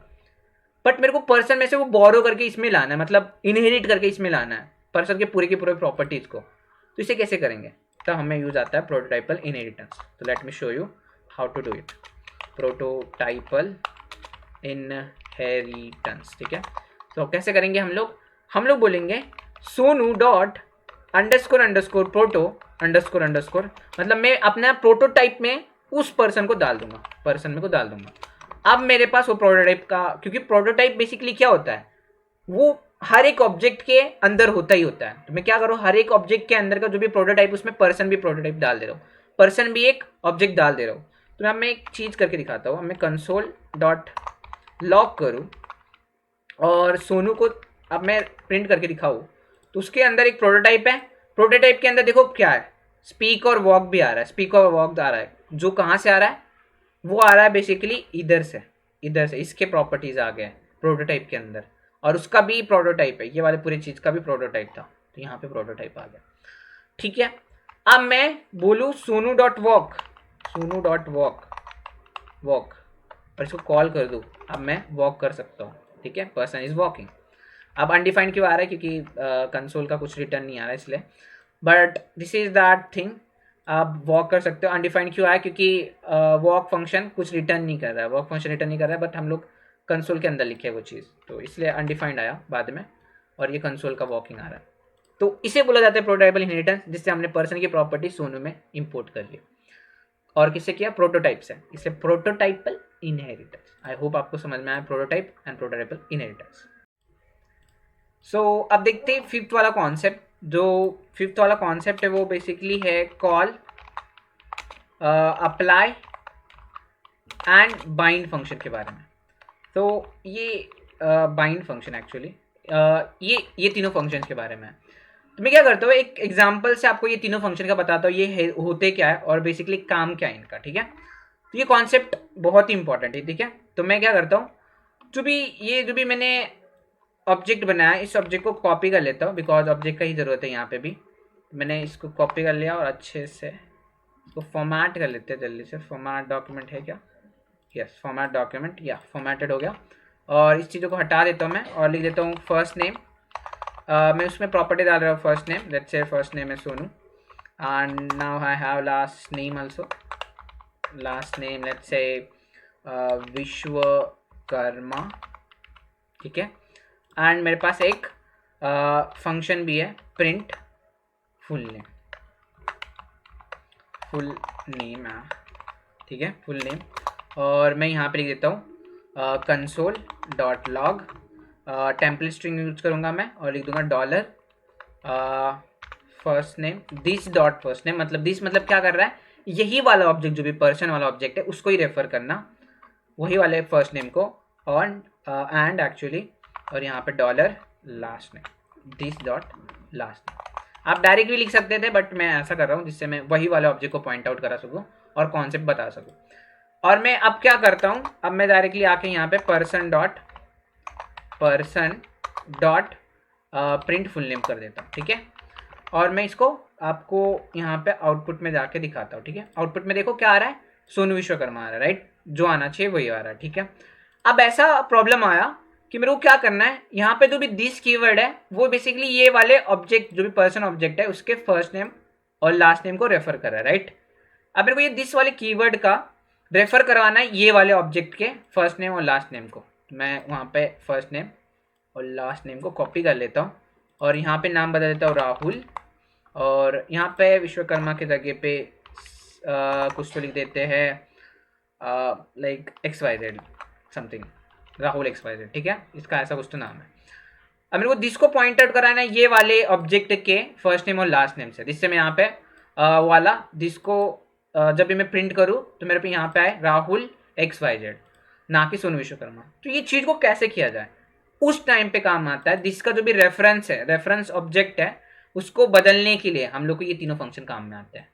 बट मेरे को पर्सन में से वो बोरो करके इसमें लाना है, मतलब इनहेरिट करके इसमें लाना है पर्सन के पूरे प्रॉपर्टीज को। तो इसे कैसे करेंगे, तो हमें यूज आता है प्रोटोटाइपल इनहेरिटेंस। तो let me show you how to do it, prototypal inheritance, ठीक है। तो कैसे करेंगे हम लोग बोलेंगे Sonu dot underscore underscore proto underscore underscore, मतलब मैं अपना प्रोटोटाइप में उस पर्सन को डाल दूंगा, पर्सन में को डाल दूंगा। अब मेरे पास वो प्रोटोटाइप का, क्योंकि प्रोटोटाइप बेसिकली क्या होता है, वो हर एक ऑब्जेक्ट के अंदर होता ही होता है। तो मैं क्या करूँ, हर एक ऑब्जेक्ट के अंदर का जो भी प्रोटोटाइप उसमें पर्सन भी प्रोटोटाइप डाल दे रहा हूँ, पर्सन भी एक ऑब्जेक्ट डाल दे रहा हूँ। तो अब मैं एक चीज करके दिखाता हूँ, मैं कंसोल डॉट लॉग करूँ और सोनू को अब मैं प्रिंट करके दिखाऊँ, तो उसके अंदर एक प्रोटोटाइप है। प्रोटोटाइप के अंदर देखो क्या है, स्पीक और वॉक भी आ रहा है, स्पीक और वॉक आ रहा है। जो कहाँ से आ रहा है, वो आ रहा है बेसिकली इधर से, इसके प्रॉपर्टीज आ गए प्रोटोटाइप के अंदर, और उसका भी प्रोटोटाइप है, ये वाले पूरी चीज का भी प्रोटोटाइप था, तो यहाँ पे प्रोटोटाइप आ गया, ठीक है। अब मैं बोलूँ Sonu dot walk, Sonu dot walk walk, और इसको कॉल कर दूँ, अब मैं वॉक कर सकता हूँ, ठीक है, पर्सन इज वॉकिंग। अब अनडिफाइंड क्यों आ रहा है, क्योंकि कंसोल का कुछ रिटर्न नहीं आ रहा है इसलिए, but this is that thing. आप वॉक कर सकते हो। अनडिफाइंड क्यों आया, क्योंकि वॉक फंक्शन कुछ रिटर्न नहीं कर रहा है, वॉक फंक्शन रिटर्न नहीं कर रहा है, बट हम लोग कंसोल के अंदर लिखे है वो चीज़, तो इसलिए अनडिफाइंड आया बाद में, और ये कंसोल का वॉकिंग आ रहा है। तो इसे बोला जाता है प्रोटोटाइपल इनहेरिटेंस, जिससे हमने पर्सन की प्रॉपर्टी सोनू में इंपोर्ट कर ली। और किससे किया, प्रोटोटाइप से, इसलिए प्रोटोटाइपल इनहेरिटेंस। आई होप आपको समझ में आया प्रोटोटाइप एंड प्रोटोटाइपल इनहेरिटेंस। सो अब देखते हैं फिफ्थ वाला कॉन्सेप्ट। जो फिफ्थ वाला कॉन्सेप्ट है वो बेसिकली है call, apply and bind function के बारे में। तो ये बाइंड फंक्शन एक्चुअली ये तीनों फंक्शन के बारे में है। तो मैं क्या करता हूँ, एक एग्जांपल से आपको ये तीनों फंक्शन का बताता हूँ, ये होते क्या है और बेसिकली काम क्या है इनका, ठीक है। तो ये कॉन्सेप्ट बहुत ही इंपॉर्टेंट है, ठीक है। तो मैं क्या करता हूँ, जो भी मैंने ऑब्जेक्ट बनाया, इस ऑब्जेक्ट को कॉपी कर लेता हूँ, बिकॉज ऑब्जेक्ट का ही ज़रूरत है यहाँ पे भी। मैंने इसको कॉपी कर लिया और अच्छे से इसको फॉर्मेट कर लेते हैं जल्दी से। फॉर्मेट डॉक्यूमेंट है क्या, यस फॉर्मेट डॉक्यूमेंट, या फॉर्मेटेड हो गया। और इस चीज़ों को हटा देता हूँ मैं और लिख देता हूँ फर्स्ट नेम। मैं उसमें प्रॉपर्टी डाल रहा हूँ first name, let's say first name है Sonu, and now I have last name also, last name let's say Vishwakarma, ठीक है। एंड मेरे पास एक फंक्शन भी है print full name, full name है, ठीक है, फुल नेम। और मैं यहाँ पे लिख देता हूँ console dot log, template string use करूँगा मैं, और लिख दूंगा dollar first name this dot first name. मतलब दिस मतलब क्या कर रहा है, यही वाला ऑब्जेक्ट जो भी पर्सन वाला ऑब्जेक्ट है उसको ही रेफर करना, वही वाले फर्स्ट नेम को, और एंड एक्चुअली, और यहाँ पे dollar last name this dot last name. आप डायरेक्ट भी लिख सकते थे, बट मैं ऐसा कर रहा हूँ जिससे मैं वही वाले ऑब्जेक्ट को पॉइंट आउट करा सकूँ और कॉन्सेप्ट बता सकूँ। और मैं अब क्या करता हूँ, अब मैं डायरेक्टली आके यहाँ पे person dot print full name कर देता हूँ, ठीक है। और मैं इसको आपको यहाँ पे आउटपुट में जाके दिखाता हूँ, ठीक है। आउटपुट में देखो क्या आ रहा है, सोनू विश्वकर्मा आ रहा है, राइट, जो आना चाहिए वही आ रहा है, ठीक है। अब ऐसा प्रॉब्लम आया कि मेरे को क्या करना है, यहाँ पे जो भी दिस कीवर्ड है वो बेसिकली ये वाले ऑब्जेक्ट, जो भी पर्सन ऑब्जेक्ट है उसके फर्स्ट नेम और लास्ट नेम को रेफर कर रहा है, राइट। अब मेरे को ये दिस वाले कीवर्ड का रेफर करवाना है ये वाले ऑब्जेक्ट के फर्स्ट नेम और लास्ट नेम को। मैं वहाँ पे फर्स्ट नेम और लास्ट नेम को कॉपी कर लेता हूँ और यहाँ पे नाम बदल देता हूँ राहुल, और यहाँ पे विश्वकर्मा के जगह पे कुछ तो लिख देते हैं like XYZ something, Rahul XYZ, ठीक है, इसका ऐसा कुछ तो नाम है। अब मेरे को दिस को पॉइंट आउट कराना है ये वाले ऑब्जेक्ट के फर्स्ट नेम और लास्ट नेम से, जिससे मैं यहाँ पे वाला दिस को जब भी मैं प्रिंट करूँ तो मेरे पे यहाँ पे आए राहुल XYZ, ना कि सोनू विश्वकर्मा। तो ये चीज़ को कैसे किया जाए, उस टाइम पे काम आता है दिस का जो भी रेफरेंस है, रेफरेंस ऑब्जेक्ट है, उसको बदलने के लिए हम लोग को ये तीनों फंक्शन काम में आते हैं।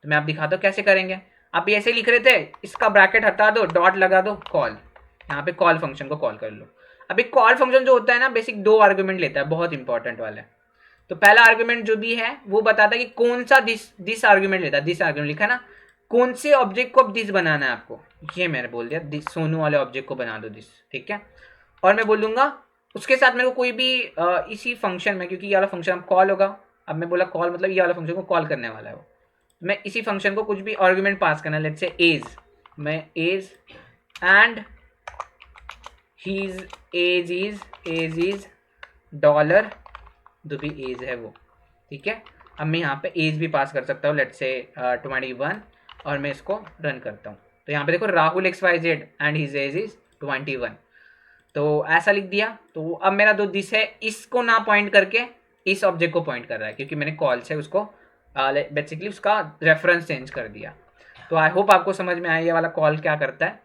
तो मैं आप दिखाता हूँ कैसे करेंगे। आप ऐसे लिख रहे थे, इसका ब्रैकेट हटा दो, डॉट लगा दो, कॉल, यहाँ पे कॉल फंक्शन को कॉल कर लो। अब एक कॉल फंक्शन जो होता है ना, बेसिक 2 आर्गुमेंट लेता है, बहुत इंपॉर्टेंट वाला है। तो पहला आर्गुमेंट जो भी है वो बताता है कि कौन सा दिस आर्गुमेंट लेता है, दिस आर्गुमेंट लिखा ना, कौन से ऑब्जेक्ट को अब दिस बनाना है आपको, ये मैंने बोल दिया दिस, सोनू वाले ऑब्जेक्ट को बना दो दिस, ठीक है। और मैं बोलूँगा उसके साथ मेरे को कोई भी इसी फंक्शन में, क्योंकि ये वाला फंक्शन अब कॉल होगा, अब मैं बोला कॉल मतलब ये वाला फंक्शन को कॉल करने वाला है वो, मैं इसी फंक्शन को कुछ भी आर्गुमेंट पास करना है, लेट्स से एज, मैं age and his age is dollar, जो भी एज है वो, ठीक है। अब मैं यहाँ पे एज भी पास कर सकता हूँ, लेट्स से 21, और मैं इसको रन करता हूँ। तो यहाँ पे देखो Rahul XYZ and his age is 21, तो ऐसा लिख दिया। तो अब मेरा जो दिस है इसको ना पॉइंट करके इस ऑब्जेक्ट को पॉइंट कर रहा है, क्योंकि मैंने कॉल से उसको बेसिकली उसका रेफरेंस चेंज कर दिया। तो आई होप आपको समझ में आया ये वाला कॉल क्या करता है,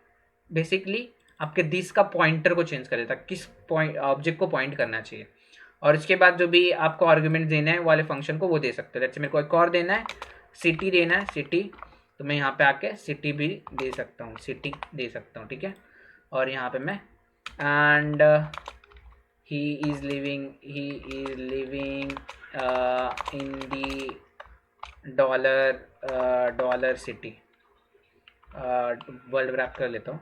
बेसिकली आपके दिस का पॉइंटर को चेंज कर देता है, किस पॉइंट ऑब्जेक्ट को पॉइंट करना चाहिए। और इसके बाद जो भी आपको आर्गुमेंट देना है वाले फंक्शन को वो दे सकते हो। जैसे मेरे को एक और देना है, सिटी देना है, सिटी, तो मैं यहाँ पे आके सिटी भी दे सकता हूँ, सिटी दे सकता हूँ, ठीक है। और यहाँ पे मैं and he is living in the dollar city, word wrap कर लेता हूँ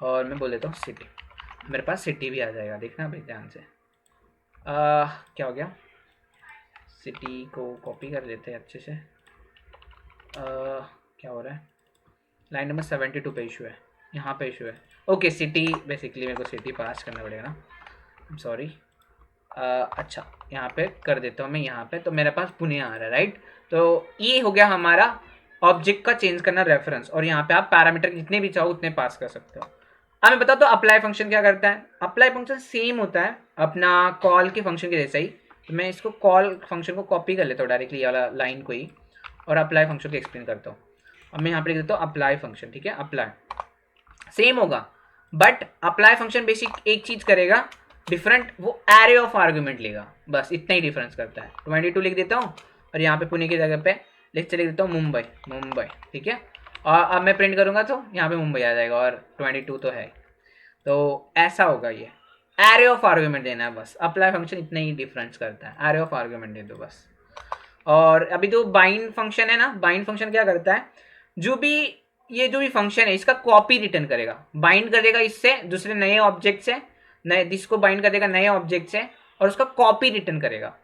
और मैं बोल देता हूँ सिटी, मेरे पास सिटी भी आ जाएगा, देखना भाई ध्यान से। क्या हो गया, सिटी को कॉपी कर लेते हैं अच्छे से। क्या हो रहा है, लाइन नंबर 72 पे इशू है, यहाँ पे इशू है। ओके सिटी, बेसिकली मेरे को सिटी पास करना पड़ेगा ना, सॉरी। अच्छा यहाँ पे कर देता हूँ मैं, यहाँ पे तो मेरे पास पुणे आ रहा है, राइट। तो ये हो गया हमारा ऑब्जेक्ट का चेंज करना रेफरेंस, और यहाँ पे आप पैरामीटर जितने भी चाहो उतने पास कर सकते हो। अब मैं बता दो अप्लाई फंक्शन क्या करता है। अप्लाई फंक्शन सेम होता है अपना कॉल के फंक्शन के जैसा ही। तो मैं इसको कॉल फंक्शन को कॉपी कर लेता हूँ डायरेक्टली ये वाला लाइन को ही, और अप्लाई फंक्शन को एक्सप्लेन करता हूँ। अब मैं यहाँ पे लिख देता हूँ अप्लाई फंक्शन, ठीक है। अप्लाई सेम होगा, बट अप्लाई फंक्शन बेसिक एक चीज़ करेगा डिफरेंट, वो एरे ऑफ आर्गुमेंट लेगा, बस इतना ही डिफरेंस करता है। 22 लिख देता हूँ और यहाँ पे पुणे की जगह पे लिख देता हूँ मुंबई, ठीक है। और अब मैं प्रिंट करूँगा तो यहाँ पे मुंबई आ जाएगा, और 22 तो है। तो ऐसा होगा, ये एरे ऑफ आर्गुमेंट देना है बस। अप्लाई फंक्शन इतना ही डिफरेंस करता है, एरे ऑफ आर्गुमेंट दे दो बस। और अभी जो बाइंड फंक्शन है ना, बाइंड फंक्शन क्या करता है, जो भी फंक्शन है इसका कॉपी रिटर्न करेगा, बाइंड करेगा इससे दूसरे नए ऑब्जेक्ट से, नए दिस को बाइंड कर देगा नए ऑब्जेक्ट से, और उसका कॉपी रिटर्न करेगा।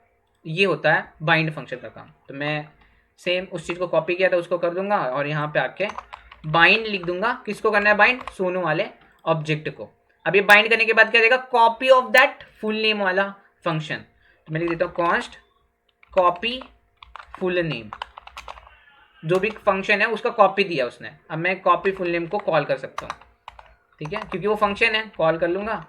ये होता है बाइंड फंक्शन का काम। तो मैं सेम उस चीज़ को कॉपी किया था उसको कर दूंगा, और यहाँ पे आके बाइंड लिख दूंगा। किसको करना है बाइंड, सोनू वाले ऑब्जेक्ट को। अब ये बाइंड करने के बाद क्या देगा, copy of that full name वाला फंक्शन। तो मैं लिख देता हूँ कॉन्स्ट कॉपी फुल नेम, जो भी फंक्शन है उसका कॉपी दिया उसने। अब मैं कॉपी फुल नेम को कॉल कर सकता हूँ, ठीक है, क्योंकि वो फंक्शन है, कॉल कर लूँगा।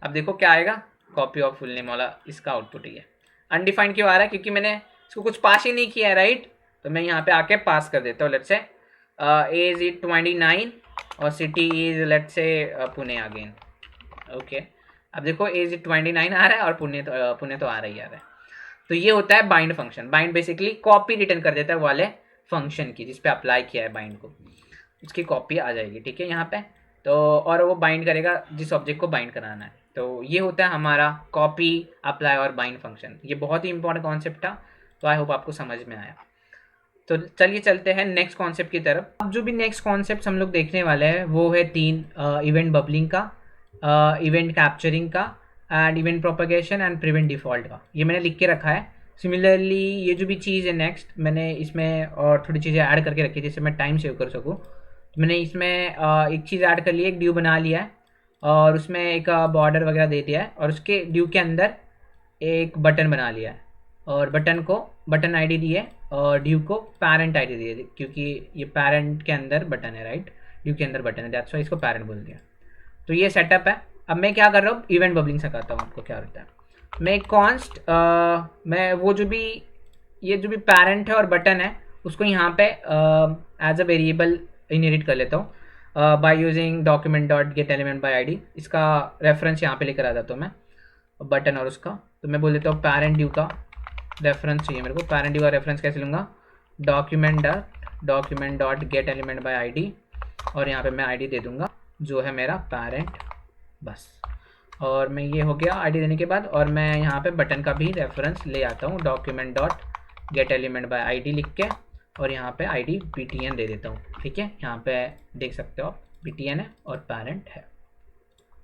अब देखो क्या आएगा, कॉपी ऑफ फुल नेम वाला इसका आउटपुट ही है। अनडिफाइंड क्यों आ रहा है, क्योंकि मैंने इसको कुछ पास ही नहीं किया है, राइट। तो मैं यहाँ पे आके पास कर देता हूँ, लेट्स से एज इज 29 और city is let's say Pune again, okay. अब देखो एज 29 आ रहा है और पुणे तो आ रहा है। तो ये होता है bind function. Bind basically copy return कर देता है वाले फंक्शन की जिस पे अप्लाई किया है बाइंड को, उसकी कॉपी आ जाएगी, ठीक है यहाँ पे। तो और वो बाइंड करेगा जिस ऑब्जेक्ट को बाइंड कराना है। तो ये होता है हमारा कॉपी, अप्लाई और बाइंड फंक्शन। ये बहुत ही इंपॉर्टेंट कॉन्सेप्ट था, तो आई होप आपको समझ में आया। तो चलिए चलते हैं नेक्स्ट कॉन्सेप्ट की तरफ। अब जो भी नेक्स्ट कॉन्सेप्ट हम लोग देखने वाले हैं वो है 3, इवेंट बबलिंग का, इवेंट कैप्चरिंग का, and event propagation and prevent default का। ये मैंने लिख के रखा है। सिमिलरली ये जो भी चीज़ है नेक्स्ट, मैंने इसमें और थोड़ी चीज़ें ऐड करके रखी जिससे मैं टाइम सेव कर सकूँ। तो मैंने इसमें एक चीज़ ऐड कर ली है, एक ड्यू बना लिया है और उसमें एक बॉर्डर वगैरह दे दिया है, और उसके ड्यू के अंदर एक बटन बना लिया है, और बटन को बटन आईडी दी है, और ड्यू को पैरेंट आईडी दी है, क्योंकि ये पैरेंट के अंदर बटन है, राइट, ड्यू के अंदर बटन है, दैट्स वाई इसको पैरेंट बोल दिया। तो ये सेटअप है। अब मैं क्या कर रहा हूँ, इवेंट बबलिंग सिखाता हूँ आपको क्या होता है। मैं एक कॉन्स्ट, मैं वो जो भी ये जो भी पैरेंट है और बटन है उसको यहाँ पे एज अ वेरिएबल इनहेरिट कर लेता हूँ by using document dot gate element by ID. इसका रेफरेंस यहाँ पे लेकर आ जाता हूँ मैं, बटन और उसका। तो मैं बोल देता हूँ पैरेंट ड्यू का रेफरेंस चाहिए मेरे को। पैरेंट ड्यू का रेफरेंस कैसे लूँगा, document dot gate element by ID, और यहाँ पे मैं आईडी दे दूँगा जो है मेरा पैरेंट, बस। और मैं ये हो गया आईडी देने के बाद, और मैं यहाँ पे बटन का भी रेफरेंस ले आता हूँ, document dot gate element by ID लिख के, और यहाँ पे आईडी btn दे देता हूँ। ठीक है, यहाँ पे देख सकते हो आप btn है और पैरेंट है।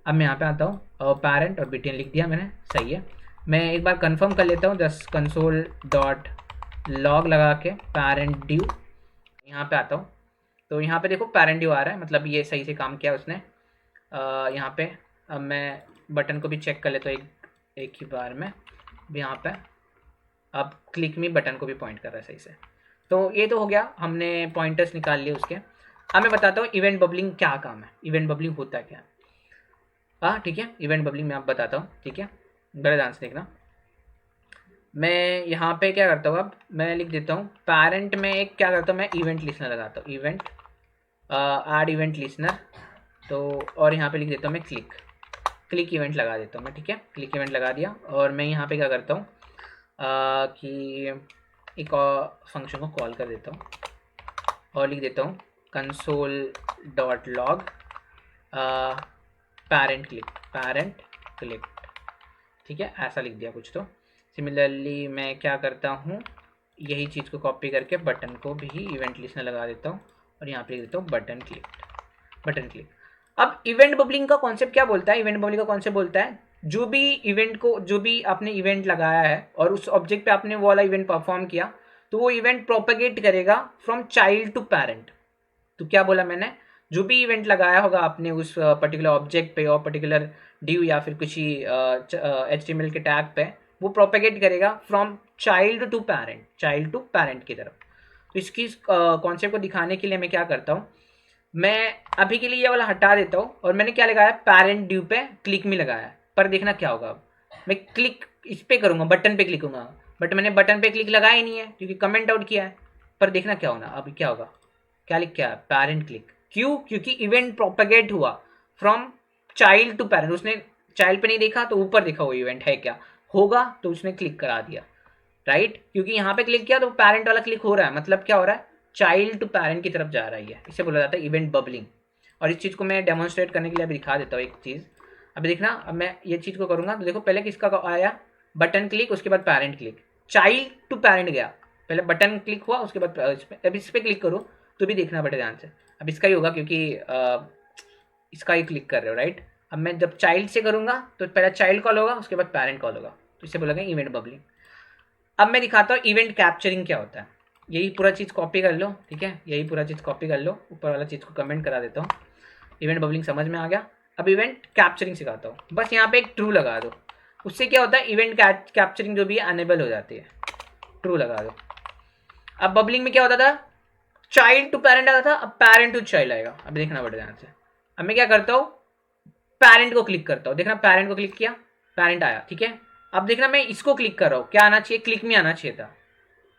अब मैं यहाँ पे आता हूँ और पैरेंट और btn लिख दिया मैंने, सही है। मैं एक बार कंफर्म कर लेता हूँ, जस्ट कंसोल डॉट लॉग लगा के पैरेंट ड्यू, यहाँ पे आता हूँ। तो यहाँ पे देखो पैरेंट ड्यू आ रहा है, मतलब ये सही से काम किया उसने। यहाँ पे अब मैं बटन को भी चेक कर लेता हूँ एक ही बार में। यहाँ पे अब क्लिक मी बटन को भी पॉइंट कर रहा है सही से। तो ये तो हो गया, हमने पॉइंटर्स निकाल लिए उसके। अब मैं बताता हूँ इवेंट बबलिंग क्या काम है, इवेंट बबलिंग होता क्या है। हाँ ठीक है, इवेंट बबलिंग मैं आप बताता हूँ, ठीक है, बड़े ध्यान से देखना। मैं यहाँ पे क्या करता हूँ, अब मैं लिख देता हूँ पैरेंट में एक क्या करता हूँ, मैं इवेंट लिसनर लगाता हूँ, इवेंट ऐड इवेंट लिसनर। तो और यहाँ पे लिख देता हूँ मैं क्लिक इवेंट लगा देता हूँ मैं, ठीक है, क्लिक इवेंट लगा दिया। और मैं यहाँ पे क्या करता हूँ कि एक और फंक्शन को कॉल कर देता हूँ और लिख देता हूँ console dot log parent click, ठीक है, ऐसा लिख दिया कुछ। तो सिमिलरली मैं क्या करता हूँ, यही चीज़ को कॉपी करके बटन को भी इवेंट लिस्टनर लगा देता हूँ और यहाँ पे लिख देता हूँ बटन क्लिक। अब इवेंट बबलिंग का कॉन्सेप्ट क्या बोलता है, इवेंट बबलिंग का कॉन्सेप्ट बोलता है जो भी इवेंट को, जो भी आपने इवेंट लगाया है और उस ऑब्जेक्ट पे आपने वो वाला इवेंट परफॉर्म किया, तो वो इवेंट प्रोपेगेट करेगा फ्रॉम चाइल्ड टू पैरेंट। तो क्या बोला मैंने, जो भी इवेंट लगाया होगा आपने उस पर्टिकुलर ऑब्जेक्ट पे और पर्टिकुलर ड्यू या फिर कुछ ही HTML के टैग पे, वो प्रोपेगेट करेगा फ्रॉम चाइल्ड टू पैरेंट की तरफ। तो इसकी कॉन्सेप्ट को दिखाने के लिए मैं क्या करता हूँ, मैं अभी के लिए ये वाला हटा देता हूँ और मैंने क्या लगाया, पैरेंट ड्यू पे क्लिक मी लगाया। पर देखना क्या होगा, अब मैं क्लिक इस पे करूँगा, बटन पे क्लिक करूँगा, बट मैंने बटन पे क्लिक लगाया ही नहीं है क्योंकि कमेंट आउट किया है। पर देखना क्या होना, अभी क्या होगा, क्या लिख क्या है, पैरेंट क्लिक। क्यों, क्योंकि इवेंट प्रोपेगेट हुआ फ्रॉम चाइल्ड टू पैरेंट। उसने चाइल्ड पे नहीं देखा तो ऊपर देखा वो इवेंट है क्या होगा, तो उसने क्लिक करा दिया, राइट। क्योंकि यहाँ पे क्लिक किया तो पैरेंट वाला क्लिक हो रहा है, मतलब क्या हो रहा है, चाइल्ड टू पैरेंट की तरफ जा रही है। इसे बोला जाता है इवेंट बबलिंग। और इस चीज़ को मैं डेमोन्स्ट्रेट करने के लिए अभी दिखा देता हूँ एक चीज़। अभी देखना, अब मैं ये चीज़ को करूँगा तो देखो पहले किसका आया, बटन क्लिक, उसके बाद parent click, child to parent गया, पहले बटन क्लिक हुआ उसके बाद अब इस पर क्लिक करो तो भी देखना बड़े ध्यान से। अब इसका ही होगा क्योंकि इसका ही क्लिक कर रहे हो, राइट। अब मैं जब चाइल्ड से करूँगा तो पहले चाइल्ड कॉल होगा उसके बाद पैरेंट कॉल होगा, तो इसे बोला गया इवेंट बबलिंग। अब मैं दिखाता हूँ इवेंट कैप्चरिंग क्या होता है। यही पूरा चीज़ कॉपी कर लो, ठीक है, यही पूरा चीज़ कॉपी कर लो, ऊपर वाला चीज़ को कमेंट करा देता हूँ। इवेंट बबलिंग समझ में आ गया। अब इवेंट कैप्चरिंग सिखाता हूँ, बस यहाँ पे एक ट्रू लगा दो, उससे क्या होता है, इवेंट कैप्चरिंग जो भी है अनेबल हो जाती है, ट्रू लगा दो। अब बबलिंग में क्या होता था, चाइल्ड टू पैरेंट आता था, अब पैरेंट टू चाइल्ड आएगा। अब देखना बड़े ध्यान से, अब मैं क्या करता हूँ, पैरेंट को क्लिक करता हूँ, देखना पैरेंट को क्लिक किया, पैरेंट आया, ठीक है। अब देखना मैं इसको क्लिक कर रहा हूँ, क्या आना चाहिए, क्लिक में आना चाहिए था,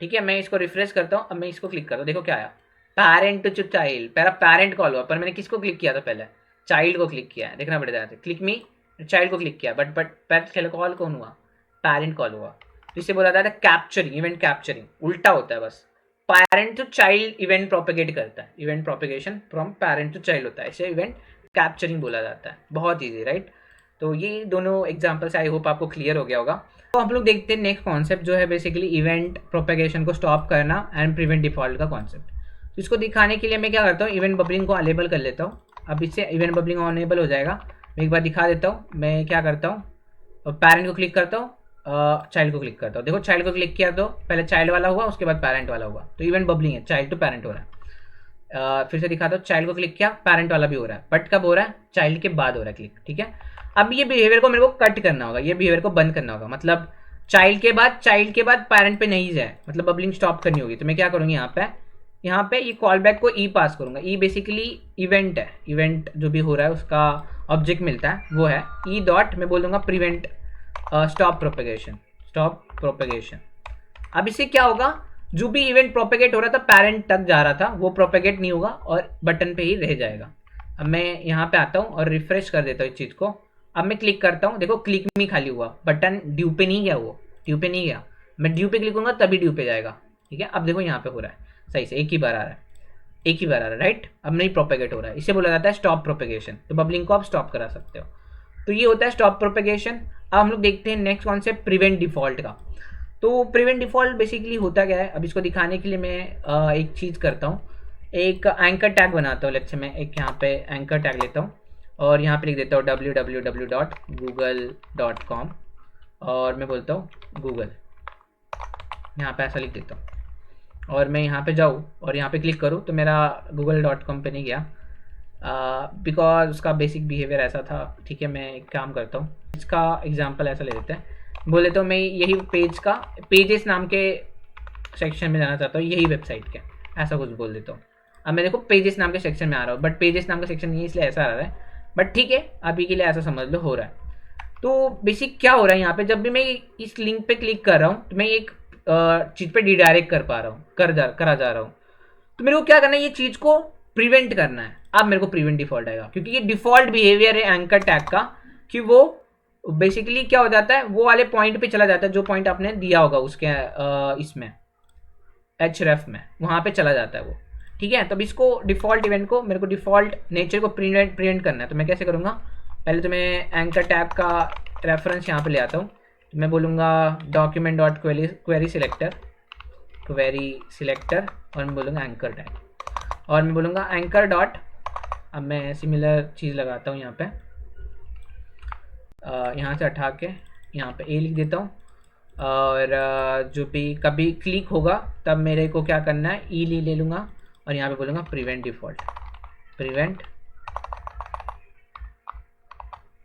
ठीक है। मैं इसको रिफ्रेश करता हूँ, अब मैं इसको क्लिक करता हूँ, देखो क्या आया, पैरेंट टू चाइल्ड, पहला पैरेंट कॉल हुआ, पर मैंने किसको क्लिक किया था, पहले चाइल्ड को क्लिक किया है। देखना बड़े ध्यान से, क्लिक मी चाइल्ड को क्लिक किया, बट कॉल कौन हुआ, पैरेंट कॉल हुआ। तो इसे बोला जाता है कैप्चरिंग, इवेंट कैप्चरिंग, उल्टा होता है बस, parent to child event propagate करता है, event propagation from parent to child होता है, इसे इवेंट कैप्चरिंग बोला जाता है। बहुत ईजी, राइट। तो ये दोनों एग्जाम्पल से आई होप आपको क्लियर हो गया होगा। तो हम लोग देखते हैं नेक्स्ट कॉन्सेप्ट जो है बेसिकली इवेंट प्रोपेगेशन को स्टॉप करना एंड प्रिवेंट डिफॉल्ट का कॉन्सेप्ट। तो इसको दिखाने के लिए मैं क्या करता हूँ, इवेंट बबलिंग को अनेबल कर लेता हूँ। अब इससे इवेंट बबलिंग अनेबल हो जाएगा। मैं एक बार दिखा देता हूँ। मैं क्या करता हूँ, पैरेंट को क्लिक करता हूँ, चाइल्ड को क्लिक करता हूँ। देखो चाइल्ड को क्लिक किया तो पहले चाइल्ड वाला हुआ, उसके बाद पैरेंट वाला हुआ, तो इवेंट बबलिंग है, चाइल्ड टू पैरेंट हो रहा है। फिर से दिखाता हूँ, चाइल्ड को क्लिक किया, पैरेंट वाला भी हो रहा है, बट कब हो रहा है, चाइल्ड के बाद हो रहा है क्लिक। ठीक है, अब ये बिहेवियर को मेरे को कट करना होगा, ये बिहेवियर को बंद करना होगा, मतलब चाइल्ड के बाद पैरेंट पे नहीं जाए, मतलब बबलिंग स्टॉप करनी होगी। तो मैं क्या करूँगी, यहाँ पे ये कॉल बैक को ई पास करूंगा। ई बेसिकली इवेंट है, इवेंट जो भी हो रहा है उसका ऑब्जेक्ट मिलता है वो है ई डॉट, मैं बोल दूंगा प्रिवेंट स्टॉप प्रोपेगेशन। अब इससे क्या होगा, जो भी इवेंट प्रोपेगेट हो रहा था पैरेंट तक जा रहा था वो प्रोपेगेट नहीं होगा और बटन पे ही रह जाएगा। अब मैं यहाँ पे आता हूँ और रिफ्रेश कर देता हूँ इस चीज़ को। अब मैं क्लिक करता हूँ, देखो क्लिक में खाली हुआ, बटन ड्यू पे नहीं गया, वो ड्यू पे नहीं गया। मैं ड्यू पे क्लिक करूँगा तभी ड्यू पे जाएगा। ठीक है, अब देखो यहाँ पे हो रहा है सही से, एक ही बार आ रहा है, राइट। अब नहीं प्रोपेगेट हो रहा है, इसे बोला जाता है स्टॉप प्रोपेगेशन। तो बबलिंग को आप स्टॉप करा सकते हो। तो ये होता है स्टॉप प्रोपेगेशन। अब हम लोग देखते हैं नेक्स्ट कॉन्सेप्ट प्रिवेंट डिफॉल्ट का। तो प्रिवेंट डिफॉल्ट बेसिकली होता क्या है, अब इसको दिखाने के लिए मैं एक चीज़ करता हूँ, एक एंकर टैग बनाता हूँ। लेट्स से मैं एक यहाँ पे एंकर टैग लेता हूँ और यहाँ पे लिख देता हूँ www.google.com और मैं बोलता हूँ गूगल, यहाँ पे ऐसा लिख देता हूँ और मैं यहाँ पे जाऊँ और यहाँ पे क्लिक करूँ तो मेरा google.com पे नहीं गया, बिकॉज उसका बेसिक बिहेवियर ऐसा था। ठीक है, मैं एक काम करता हूँ, इसका एग्जांपल ऐसा ले लेते हैं, बोल देता हूँ मैं यही पेज का पेजेस नाम के सेक्शन में जाना चाहता हूँ, यही वेबसाइट के, ऐसा कुछ बोल देता हूँ। अब मैं देखो पेजेस नाम के सेक्शन में आ रहा हूँ, बट पेजेस नाम का सेक्शन नहीं है इसलिए ऐसा आ रहा है, बट ठीक है अभी के लिए ऐसा समझ लो हो रहा है। तो बेसिक क्या हो रहा है यहाँ पे, जब भी मैं इस लिंक पे क्लिक कर रहा हूँ तो मैं एक चीज़ पे डिडायरेक्ट कर पा रहा हूँ, करा जा रहा हूँ। तो मेरे को क्या करना है, ये चीज़ को प्रिवेंट करना है। अब मेरे को प्रिवेंट डिफॉल्ट आएगा, क्योंकि ये डिफॉल्ट बिहेवियर है एंकर टैग का, कि वो बेसिकली क्या हो जाता है, वो वाले पॉइंट पे चला जाता है जो पॉइंट आपने दिया होगा उसके इसमें href में, वहाँ पे चला जाता है वो। ठीक है, तब इसको डिफॉल्ट इवेंट को, मेरे को डिफॉल्ट नेचर को प्रिवेंट करना है। तो मैं कैसे करूँगा, पहले तो मैं एंकर टैग का रेफरेंस यहाँ पे ले आता हूँ। तो मैं बोलूँगा डॉक्यूमेंट डॉट क्वेरी सिलेक्टर और मैं बोलूँगा एंकर टैग और मैं बोलूँगा एंकर डॉट, अब मैं सिमिलर चीज़ लगाता हूँ यहाँ पे, यहाँ से उठा के यहाँ पे ए लिख देता हूँ और जो भी कभी क्लिक होगा तब मेरे को क्या करना है, ई ले लूँगा और यहाँ पे बोलूँगा prevent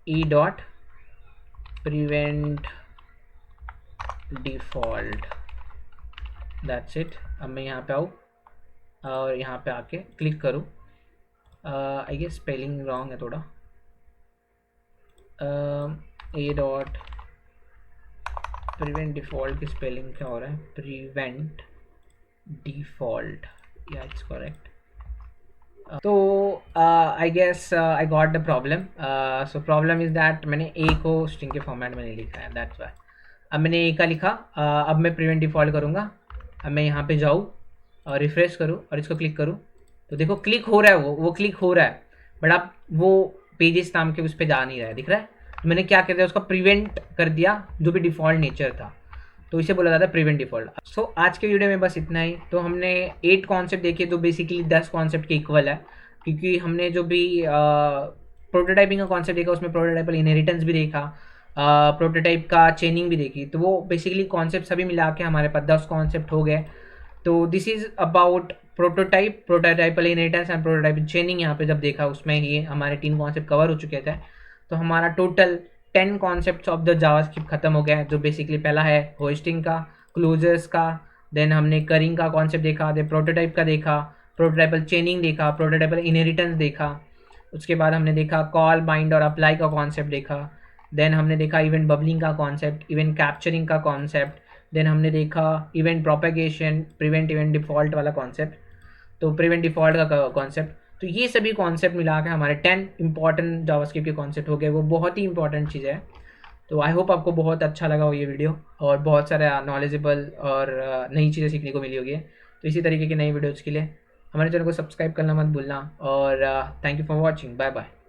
E dot prevent default, that's it. अब मैं यहाँ पे आऊँ और यहाँ पे आके क्लिक करूँ, आई गेस स्पेलिंग रॉन्ग है थोड़ा, ए डॉट प्रिवेंट डिफॉल्ट की स्पेलिंग क्या हो रहा है, प्रिवेंट डिफॉल्ट, या इट्स करेक्ट। तो I guess I got the problem. So problem is that मैंने ए को स्ट्रिंग के फॉर्मेट में नहीं लिखा है, दैट्स वाई। अब मैंने ए का लिखा, अब मैं प्रिवेंट डिफॉल्ट करूँगा। अब मैं यहाँ पे जाऊँ और रिफ्रेश करूँ और इसको क्लिक करूँ तो देखो क्लिक हो रहा है, वो क्लिक हो रहा है, बट अब वो पेजेस नाम के उस पर जा नहीं रहा है, दिख रहा है। तो मैंने क्या कर दिया, उसका प्रिवेंट कर दिया जो भी डिफ़ॉल्ट नेचर था, तो इसे बोला जाता है प्रिवेंट डिफ़ॉल्ट। सो आज के वीडियो में बस इतना ही। तो हमने 8 कॉन्सेप्ट देखे जो बेसिकली 10 कॉन्सेप्ट के इक्वल है, क्योंकि हमने जो भी प्रोटोटाइपिंग का कॉन्सेप्ट देखा उसमें प्रोटोटाइपल इनहेरिटेंस भी देखा, प्रोटोटाइप का चेनिंग भी देखी, तो वो बेसिकली कॉन्सेप्ट सभी मिला के हमारे पास 10 कॉन्सेप्ट हो गए। तो this is about प्रोटोटाइपल inheritance and प्रोटोटाइपल चेनिंग। यहाँ पे जब देखा उसमें ही हमारे 3 कॉन्सेप्ट कवर हो चुके थे। तो हमारा total 10 concepts of the JavaScript खत्म हो गया है, जो बेसिकली पहला है होस्टिंग का, क्लोजर्स का, देन हमने करिंग का कॉन्सेप्ट देखा, देन प्रोटोटाइप का देखा, प्रोटोटाइपल चेनिंग देखा, प्रोटोटाइपल इनहेरिटेंस देखा, उसके बाद हमने देखा कॉल, बाइंड और अप्लाई का कॉन्सेप्ट देखा, देन हमने देखा इवेंट बबलिंग का कॉन्सेप्ट, इवेंट कैप्चरिंग का कॉन्सेप्ट, देन हमने देखा event propagation, prevent event default वाला कॉन्सेप्ट, तो प्रिवेंट डिफॉल्ट का कॉन्सेप्ट। तो ये सभी कॉन्सेप्ट मिला के हमारे 10 इंपॉर्टेंट जावास्क्रिप्ट के कॉन्सेप्ट हो गए, वो बहुत ही इंपॉर्टेंट चीज़ है। तो आई होप आपको बहुत अच्छा लगा हो ये वीडियो और बहुत सारा नॉलेजेबल और नई चीज़ें सीखने को मिली होगी। तो इसी तरीके की नई वीडियोज़ के लिए हमारे चैनल को सब्सक्राइब करना मत भूलना और thank you for watching, bye bye.